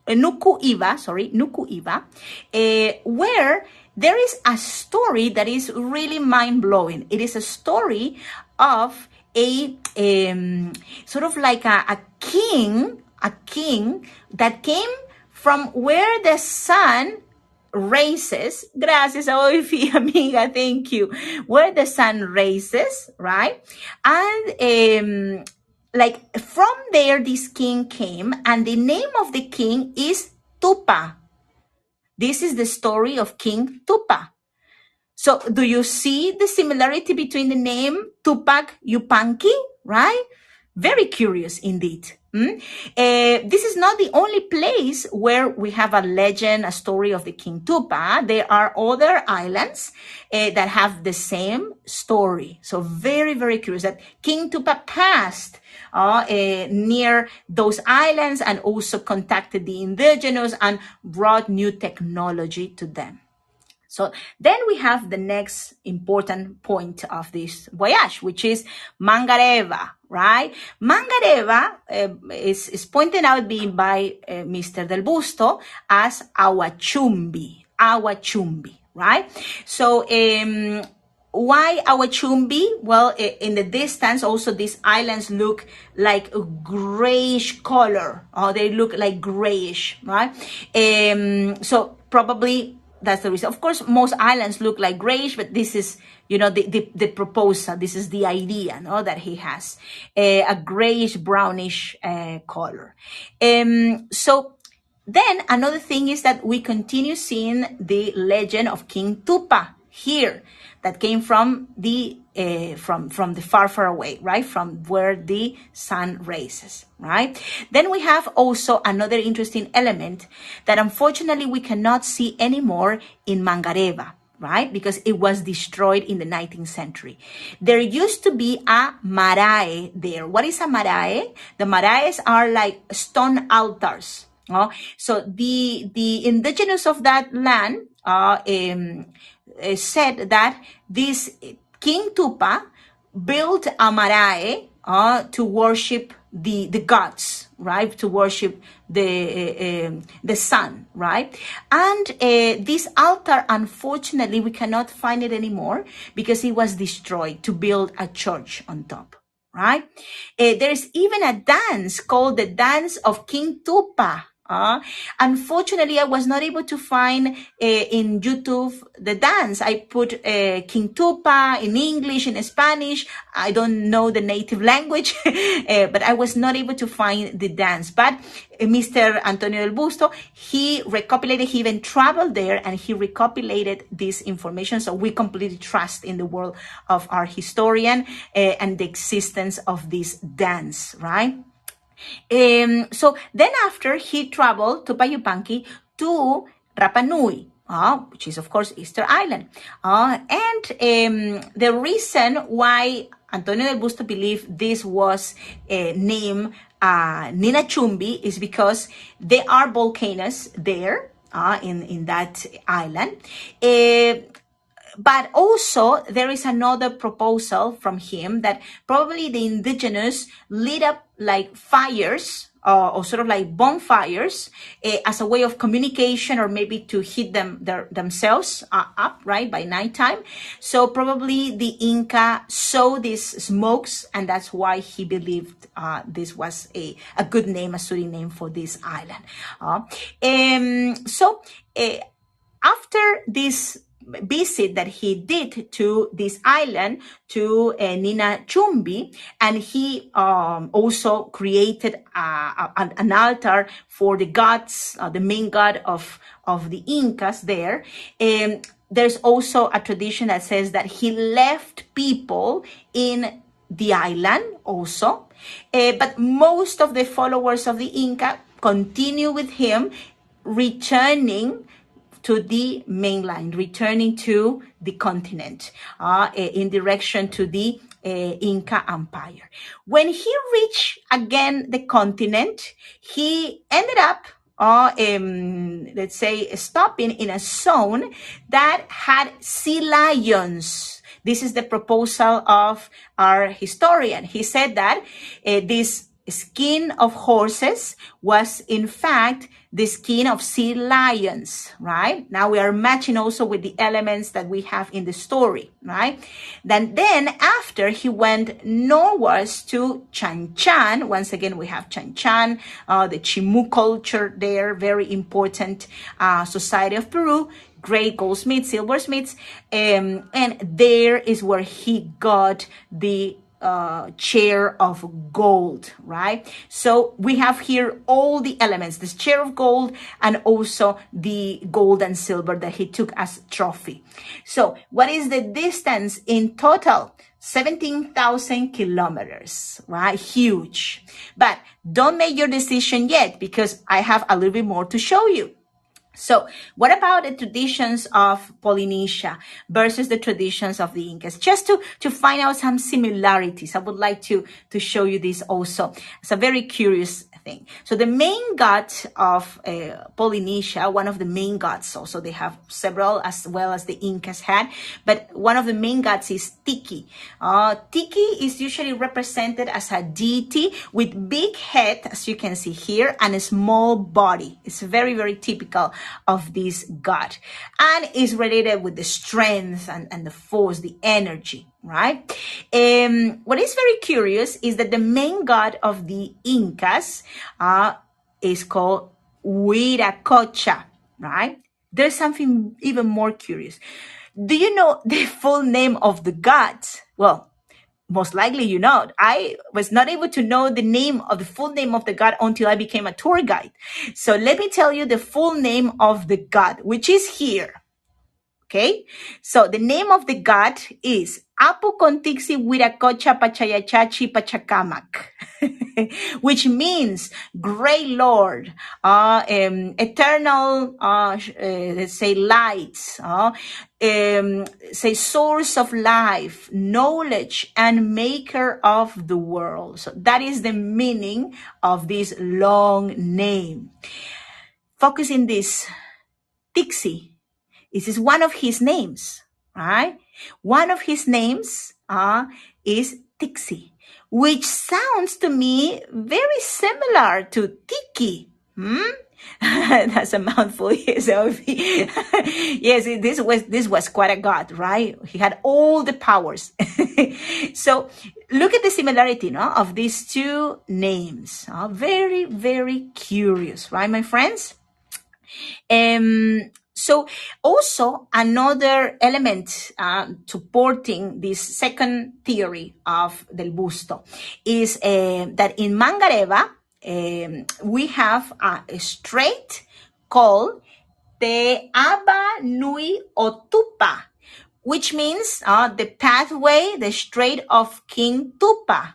Nuku'iva, where there is a story that is really mind-blowing. It is a story of a sort of like a king that came from where the sun raises. Gracias, amiga, thank you. Where the sun raises, right? And like from there, this king came, and the name of the king is Tupa. This is the story of King Tupa. So do you see the similarity between the name Tupac, Yupanqui, right? Very curious indeed. This is not the only place where we have a legend, a story of the King Tupa. There are other islands that have the same story. So very, very curious that King Tupa passed near those islands and also contacted the indigenous and brought new technology to them. So then we have the next important point of this voyage, which is Mangareva, right? Mangareva is pointed out being by Mr. Del Busto as Awachumbi, right? So why Awachumbi? Well, in the distance, also these islands look like a grayish color. They look like grayish, right? So probably that's the reason. Of course, most islands look like grayish, but this is, the proposal. This is the idea, that he has a grayish, brownish color. So then another thing is that we continue seeing the legend of King Tupa here, that came from the far away, right? From where the sun rises, right? Then we have also another interesting element that unfortunately we cannot see anymore in Mangareva, right? Because it was destroyed in the 19th century. There used to be a marae there. What is a marae? The maraes are like stone altars. So the indigenous of that land said that this King Tupa built a marae to worship the gods, right? To worship the sun, right? And this altar, unfortunately, we cannot find it anymore because it was destroyed to build a church on top, right? There's even a dance called the Dance of King Tupa. Unfortunately, I was not able to find in YouTube the dance. I put King Tupa in English, in Spanish. I don't know the native language, but I was not able to find the dance. But Mr. Antonio del Busto, he even traveled there and he recopilated this information. So we completely trust in the word of our historian and the existence of this dance, right? So then after he traveled to Yupanqui to Rapa Nui, which is of course Easter Island. And the reason why Antonio del Busto believed this was named Nina Chumbi is because there are volcanoes there in that island. But also there is another proposal from him that probably the indigenous lit up like fires or sort of like bonfires as a way of communication, or maybe to heat themselves up, right, by nighttime. So probably the Inca saw these smokes, and that's why he believed this was a good name, a suitable name for this island. So after this visit that he did to this island, to Nina Chumbi, and he also created an altar for the gods, the main god of the Incas there. There's also a tradition that says that he left people in the island also, but most of the followers of the Inca continue with him, returning to the mainland, returning to the continent, in direction to the Inca Empire. When he reached again the continent, he ended up, let's say, stopping in a zone that had sea lions. This is the proposal of our historian. He said that this skin of horses was in fact the skin of sea lions, right? Now we are matching also with the elements that we have in the story, right? Then after he went northwards to Chan Chan, once again we have Chan Chan, the Chimu culture there, very important society of Peru, great goldsmiths, silversmiths, and there is where he got the chair of gold, right? So we have here all the elements, this chair of gold, and also the gold and silver that he took as trophy. So what is the distance in total? 17,000 kilometers, right? Huge. But don't make your decision yet, because I have a little bit more to show you. So what about the traditions of Polynesia versus the traditions of the Incas? Just to find out some similarities, I would like to show you this also. It's a very curious thing. So the main god of Polynesia, one of the main gods, also they have several as well as the Incas had, but one of the main gods is Tiki. Tiki is usually represented as a deity with big head, as you can see here, and a small body. It's very, very typical of this god, and is related with the strength and the force, the energy, right? What is very curious is that the main god of the Incas is called Huiracocha, right? There's something even more curious. Do you know the full name of the god? Well, most likely you know. I was not able to know the name of the full name of the god until I became a tour guide. So let me tell you the full name of the god, which is here. Okay, so the name of the god is Apu Contixi Huiracocha Pachayachachi Pachacamac, which means Great Lord, eternal, let's say, light, say source of life, knowledge, and maker of the world. So that is the meaning of this long name. Focus in this, Tixi. This is one of his names, right? One of his names is Tixi, which sounds to me very similar to Tiki. That's a mouthful. Yes, yes, this was quite a god, right? He had all the powers. So look at the similarity, no, of these two names. Very, very curious, right, my friends? So also another element supporting this second theory of Del Busto is that in Mangareva, we have a strait called Te Aba Nui o Tupa, which means the pathway, the strait of King Tupa,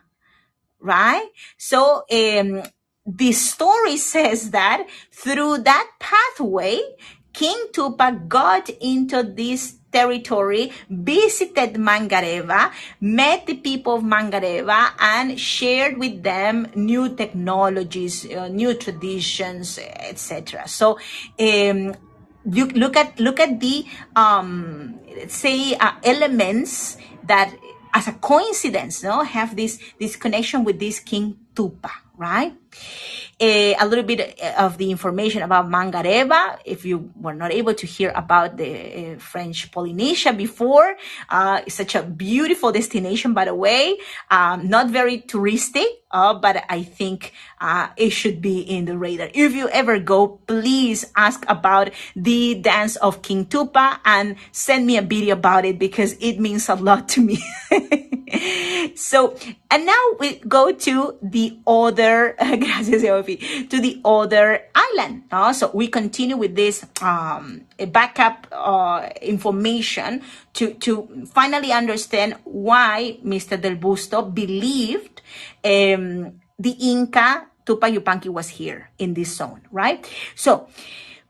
right? So the story says that through that pathway, King Tupa got into this territory, visited Mangareva, met the people of Mangareva, and shared with them new technologies, new traditions, etc. So you look at the say elements that, as a coincidence, no, have this connection with this King Tupa, right? A little bit of the information about Mangareva, if you were not able to hear about the French Polynesia before. It's such a beautiful destination, by the way, not very touristic, but I think it should be in the radar. If you ever go, please ask about the dance of King Tupa and send me a video about it, because it means a lot to me. So, and now we go to the other, gracias, Eofi, to the other island. So we continue with this backup information to finally understand why Mr. Del Busto believed the Inca Tupa Yupanqui was here in this zone, right? So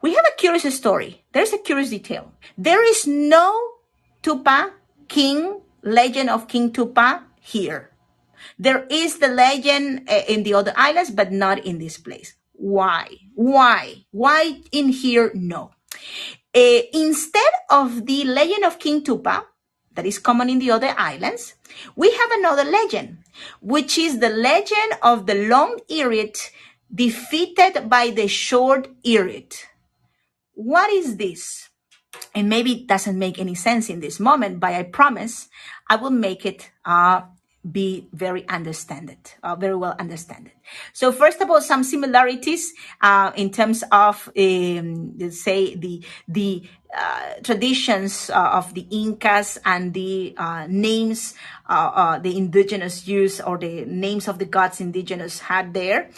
we have a curious story. There's a curious detail. There is no Tupa king, legend of King Tupa here. There is the legend in the other islands, but not in this place. Why? Why in here? No. Instead of the legend of King Tupa, that is common in the other islands, we have another legend, which is the legend of the long-eared defeated by the short-eared. What is this? And maybe it doesn't make any sense in this moment, but I promise I will make it be very very well understood. So first of all, some similarities in terms of, let's say, the traditions of the Incas and the names the indigenous use, or the names of the gods indigenous had there.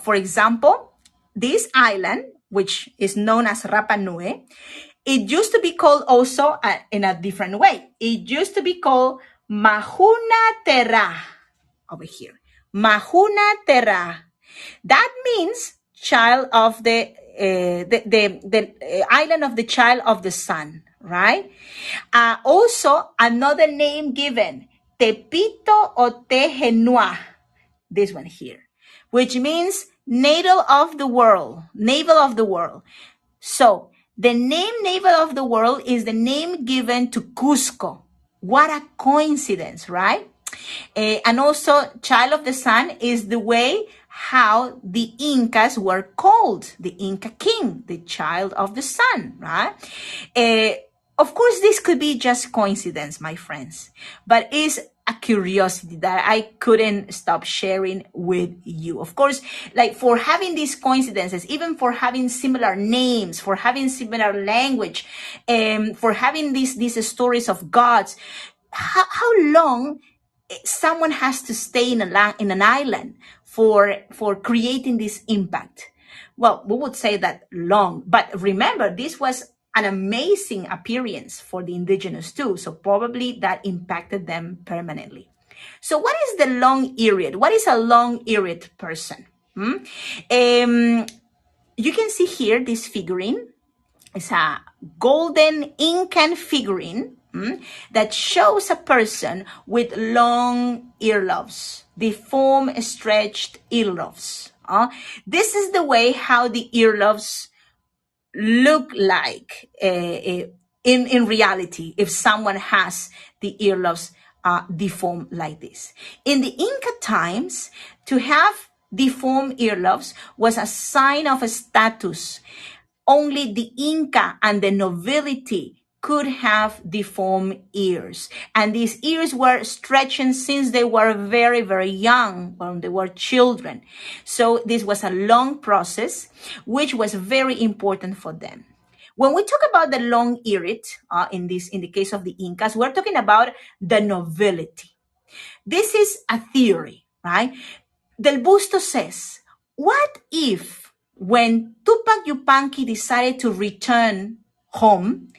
For example, this island, which is known as Rapa Nui, it used to be called also in a different way. It used to be called Mahuna Terra over here. Mahuna Terra. That means child of the island of the child of the sun, right? Also, another name given, Tepito o Tehenua, this one here, which means navel of the world, navel of the world. So the name navel of the world is the name given to Cusco. What a coincidence, right? And also, child of the sun is the way how the Incas were called, the Inca king, the child of the sun, right? Of course, this could be just coincidence, my friends, but it's a curiosity that I couldn't stop sharing with you. Of course, like for having these coincidences, even for having similar names, for having similar language, for having these stories of gods, how long someone has to stay in an island for creating this impact? Well, we would say that long, but remember, this was an amazing appearance for the indigenous too, so probably that impacted them permanently. So what is the long-eared? What is a long-eared person? You can see here this figurine. It's a golden Incan figurine that shows a person with long earlobes, deformed, stretched earlobes. This is the way how the earlobes look like in reality if someone has the earlobes deformed like this. In the Inca times, to have deformed earlobes was a sign of a status. Only the Inca and the nobility could have deformed ears. And these ears were stretching since they were very, very young, when they were children. So this was a long process, which was very important for them. When we talk about the long-eared, in the case of the Incas, we're talking about the nobility. This is a theory, right? Del Busto says, what if when Tupac Yupanqui decided to return home,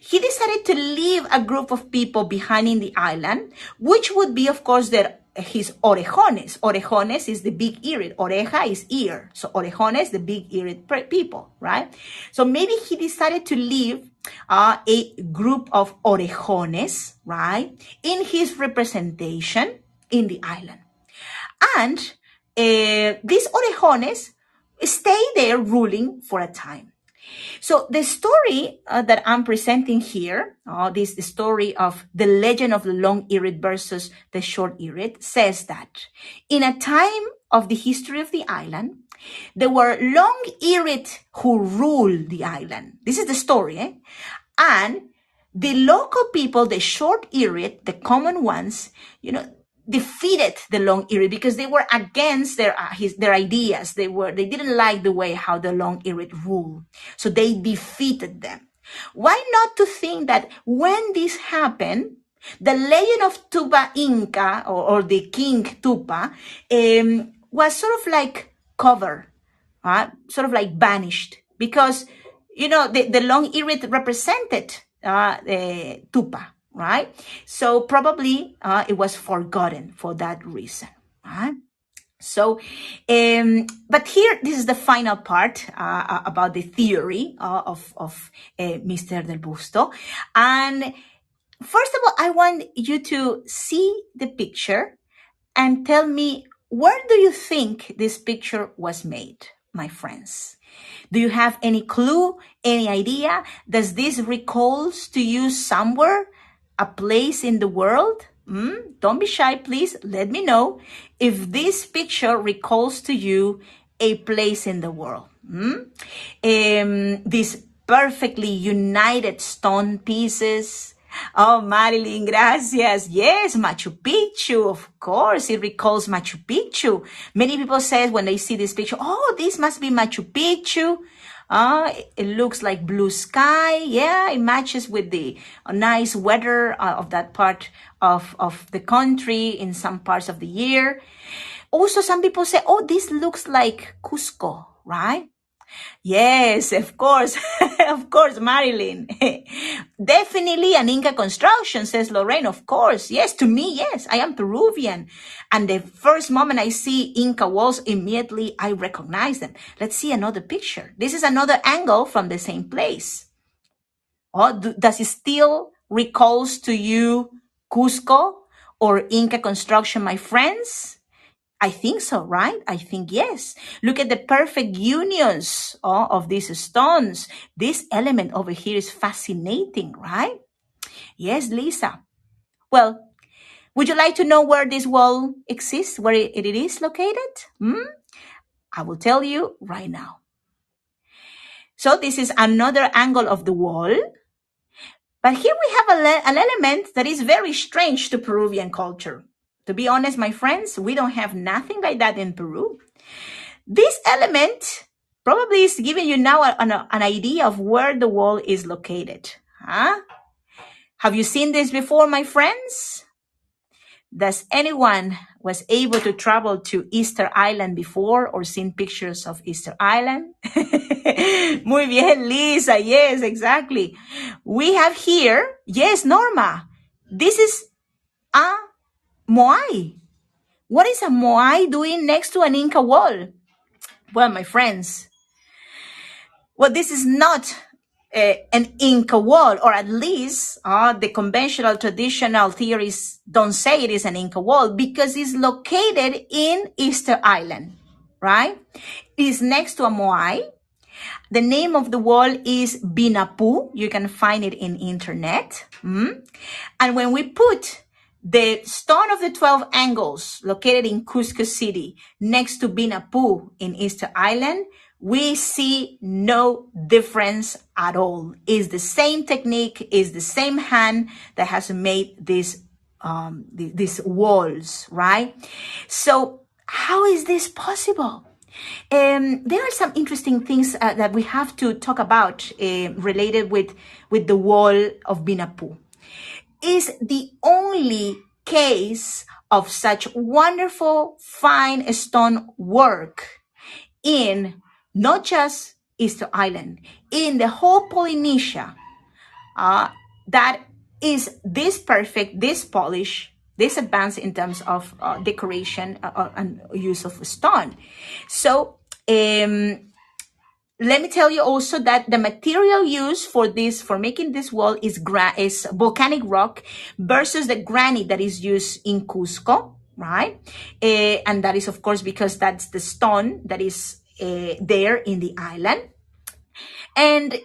he decided to leave a group of people behind in the island, which would be, of course, his orejones. Orejones is the big-eared. Oreja is ear. So orejones, the big-eared people, right? So maybe he decided to leave a group of orejones, right, in his representation in the island. And these orejones stay there ruling for a time. So the story that I'm presenting here, this the story of the legend of the long-eared versus the short-eared, says that in a time of the history of the island, there were long-eared who ruled the island. This is the story, and the local people, the short-eared, the common ones, defeated the long-eared because they were against their ideas. They didn't like the way how the long-eared ruled, so they defeated them. Why not to think that when this happened, the legend of Tupa Inca or the King Tupa was sort of like covered, sort of like banished, because the long-eared represented Tupa. Right? So probably it was forgotten for that reason. Right? So, but here, this is the final part about the theory of Mr. Del Busto. And first of all, I want you to see the picture and tell me, where do you think this picture was made, my friends? Do you have any clue, any idea? Does this recalls to you somewhere? A place in the world? Don't be shy, please. Let me know if this picture recalls to you a place in the world. These perfectly united stone pieces. Oh, Marilyn, gracias. Yes, Machu Picchu. Of course, it recalls Machu Picchu. Many people say when they see this picture, oh, this must be Machu Picchu. It looks like blue sky. Yeah, it matches with the nice weather of that part of the country in some parts of the year. Also, some people say, oh, this looks like Cusco, right? Yes, of course. Of course, Marilyn. Definitely an Inca construction, says Lorraine. Of course. Yes, to me, yes. I am Peruvian. And the first moment I see Inca walls, immediately I recognize them. Let's see another picture. This is another angle from the same place. Oh, does it still recalls to you Cusco or Inca construction, my friends? I think so, right? I think yes. Look at the perfect unions of these stones. This element over here is fascinating, right? Yes, Lisa. Well, would you like to know where this wall exists, where it is located? I will tell you right now. So this is another angle of the wall. But here we have an element that is very strange to Peruvian culture. To be honest, my friends, we don't have nothing like that in Peru. This element probably is giving you now an idea of where the wall is located. Huh? Have you seen this before, my friends? Does anyone was able to travel to Easter Island before or seen pictures of Easter Island? Muy bien, Lisa. Yes, exactly. We have here, yes, Norma. This is a moai. What is a moai doing next to an Inca wall? Well, my friends, well, this is not an Inca wall, or at least the conventional traditional theories don't say it is an Inca wall because it's located in Easter Island, right? It is next to a moai. The name of the wall is Binapu. You can find it in internet. And when we put the stone of the 12 angles located in Cusco City next to Binapu in Easter Island, we see no difference at all. It's the same technique, it's the same hand that has made these walls, right? So how is this possible? There are some interesting things that we have to talk about related with the wall of Binapu. Is the only case of such wonderful fine stone work in not just Easter Island, in the whole Polynesia, that is this perfect, this polish, this advanced in terms of decoration and use of stone. So let me tell you also that the material used for making this wall is volcanic rock versus the granite that is used in Cusco, right? And that is, of course, because that's the stone that is there in the island. And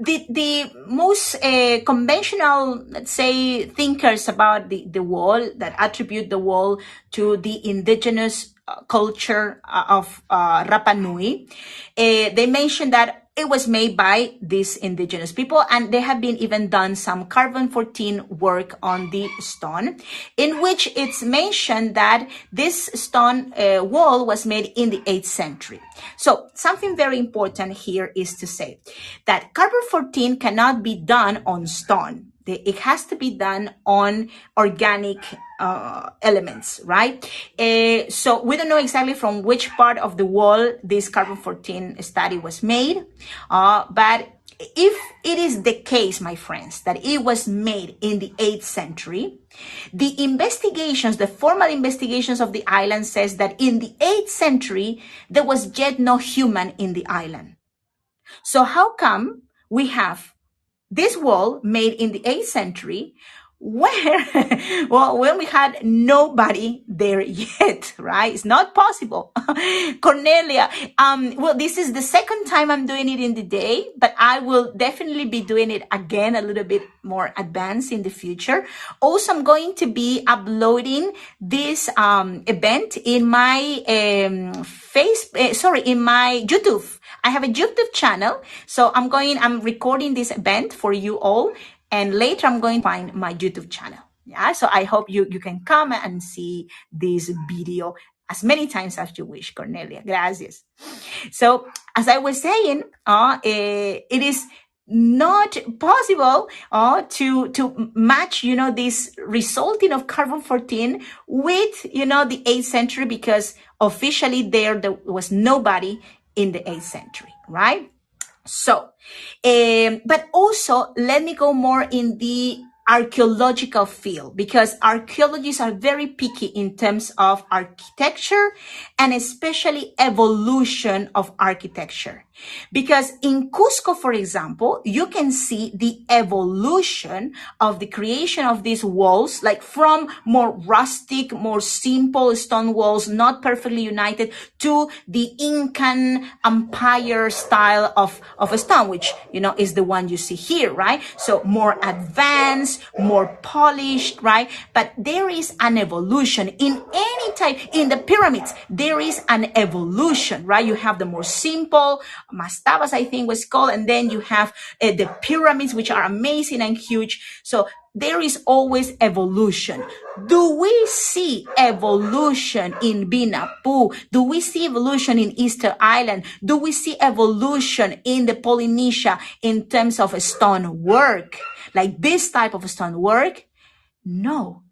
the most conventional, let's say, thinkers about the wall that attribute the wall to the indigenous culture of Rapa Nui, they mentioned that it was made by these indigenous people, and they have been even done some carbon 14 work on the stone, in which it's mentioned that this stone wall was made in the 8th century. So something very important here is to say that carbon 14 cannot be done on stone. It has to be done on organic elements, right? So we don't know exactly from which part of the wall this carbon 14 study was made, but if it is the case, my friends, that it was made in the 8th century, the investigations, the formal investigations of the island says that in the 8th century, there was yet no human in the island. So how come we have this wall made in the 8th century where, well, when we had nobody there yet, right? It's not possible. Cornelia, well, this is the second time I'm doing it in the day, but I will definitely be doing it again a little bit more advanced in the future. Also, I'm going to be uploading this event in my in my YouTube. I have a YouTube channel, so I'm recording this event for you all, and later I'm going to find my YouTube channel. Yeah, so I hope you can come and see this video as many times as you wish, Cornelia. Gracias. So, as I was saying, it is not possible to match, this resulting of carbon-14 with, the 8th century, because officially there was nobody in the 8th century, right? So, but also let me go more in the archaeological field, because archaeologists are very picky in terms of architecture and especially evolution of architecture. Because in Cusco, for example, you can see the evolution of the creation of these walls, like from more rustic, more simple stone walls, not perfectly united, to the Incan empire style of a stone, which, is the one you see here, right? So more advanced, more polished, right? But there is an evolution in any type. In the pyramids, there is an evolution, right? You have the more simple mastabas, I think was called, and then you have the pyramids, which are amazing and huge. So there is always evolution. Do we see evolution in Binapu? Do we see evolution in Easter Island? Do we see evolution in the Polynesia in terms of stone work? Like this type of stone work? No.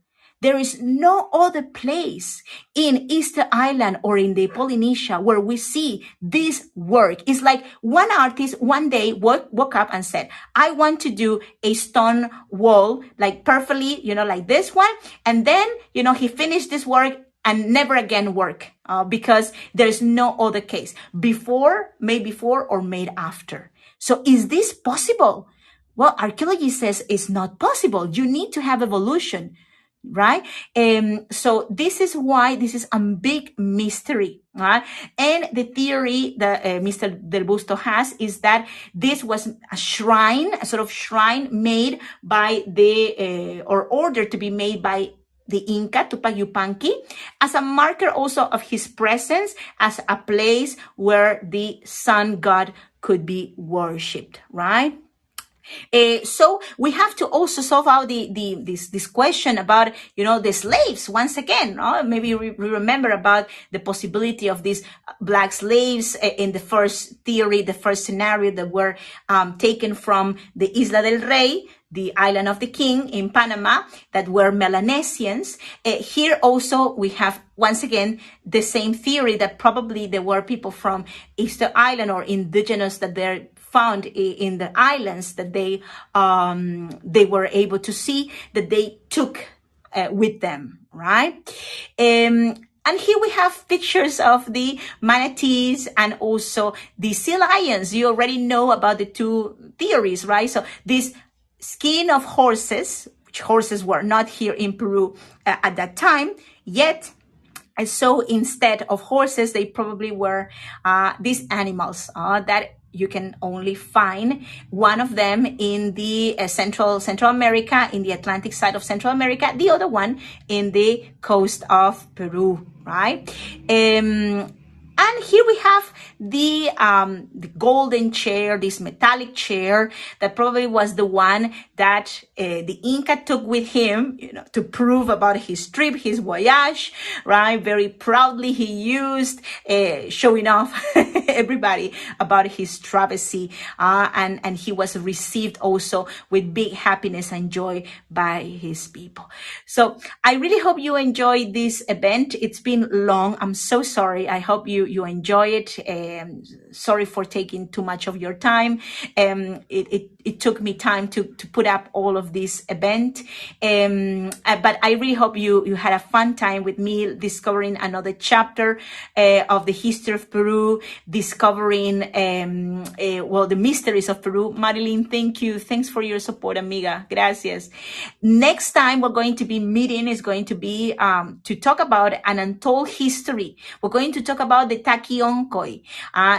There is no other place in Easter Island or in the Polynesia where we see this work. It's like one artist one day woke up and said, I want to do a stone wall, like perfectly, like this one. And then, he finished this work and never again work, because there's no other case made before or made after. So is this possible? Well, archaeology says it's not possible. You need to have evolution. Right? So this is why this is a big mystery, right? And the theory that Mr. Del Busto has is that this was a sort of shrine made by or ordered to be made by the Inca, Tupac Yupanqui, as a marker also of his presence, as a place where the sun god could be worshipped, right? So we have to also solve out this question about, the slaves once again. Maybe we remember about the possibility of these black slaves in the first theory, the first scenario that were taken from the Isla del Rey, the island of the king in Panama, that were Melanesians. Here also we have, once again, the same theory that probably there were people from Easter Island or indigenous that they're found in the islands that they were able to see, that they took with them, right? And here we have pictures of the manatees and also the sea lions. You already know about the two theories, right? So this skin of horses, which horses were not here in Peru at that time, yet. And so instead of horses, they probably were these animals that you can only find one of them in the Central America, in the Atlantic side of Central America, the other one in the coast of Peru, right? And here we have the golden chair, this metallic chair that probably was the one that the Inca took with him, to prove about his trip, his voyage, right? Very proudly he used, showing off everybody about his travesty, and he was received also with big happiness and joy by his people. So I really hope you enjoyed this event. It's been long. I'm so sorry. I hope you enjoy it. Sorry for taking too much of your time. It took me time to put up all of this event. But I really hope you had a fun time with me discovering another chapter of the history of Peru, discovering the mysteries of Peru. Marilyn, thank you. Thanks for your support, amiga. Gracias. Next time we're going to be meeting is going to be to talk about an untold history. We're going to talk about the Taquioncoy.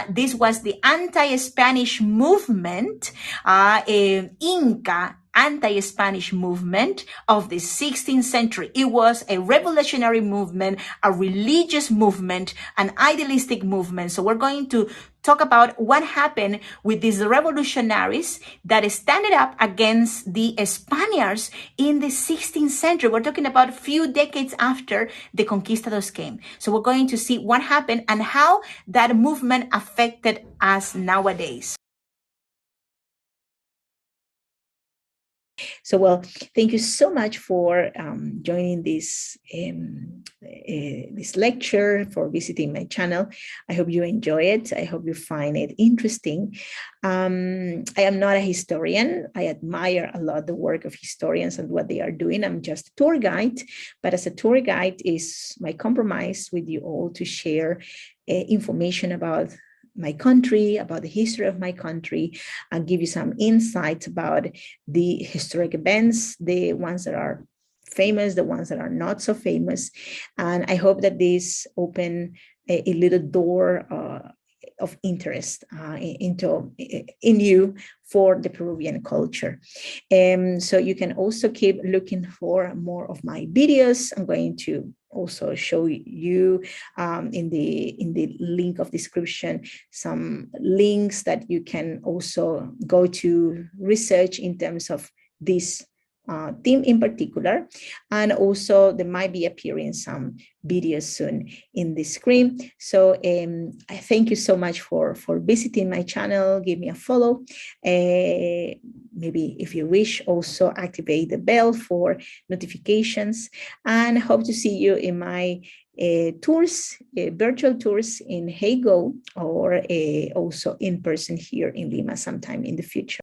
This was the anti-Spanish movement, Inca anti-Spanish movement of the 16th century. It was a revolutionary movement, a religious movement, an idealistic movement. So we're going to talk about what happened with these revolutionaries that stand up against the Spaniards in the 16th century. We're talking about a few decades after the conquistadors came. So we're going to see what happened and how that movement affected us nowadays. So, well, thank you so much for joining this lecture, for visiting my channel. I hope you enjoy it. I hope you find it interesting. I am not a historian. I admire a lot the work of historians and what they are doing. I'm just a tour guide, but as a tour guide is my compromise with you all to share information about my country, about the history of my country, and give you some insights about the historic events, the ones that are famous, the ones that are not so famous. And I hope that this open a little door of interest in you for the Peruvian culture. So you can also keep looking for more of my videos. I'm going to also show you in the link of description some links that you can also go to research in terms of this theme in particular. And also there might be appearing some videos soon in the screen. So I thank you so much for visiting my channel. Give me a follow. Maybe if you wish, also activate the bell for notifications, and hope to see you in my tours, virtual tours in Hego, or also in person here in Lima sometime in the future.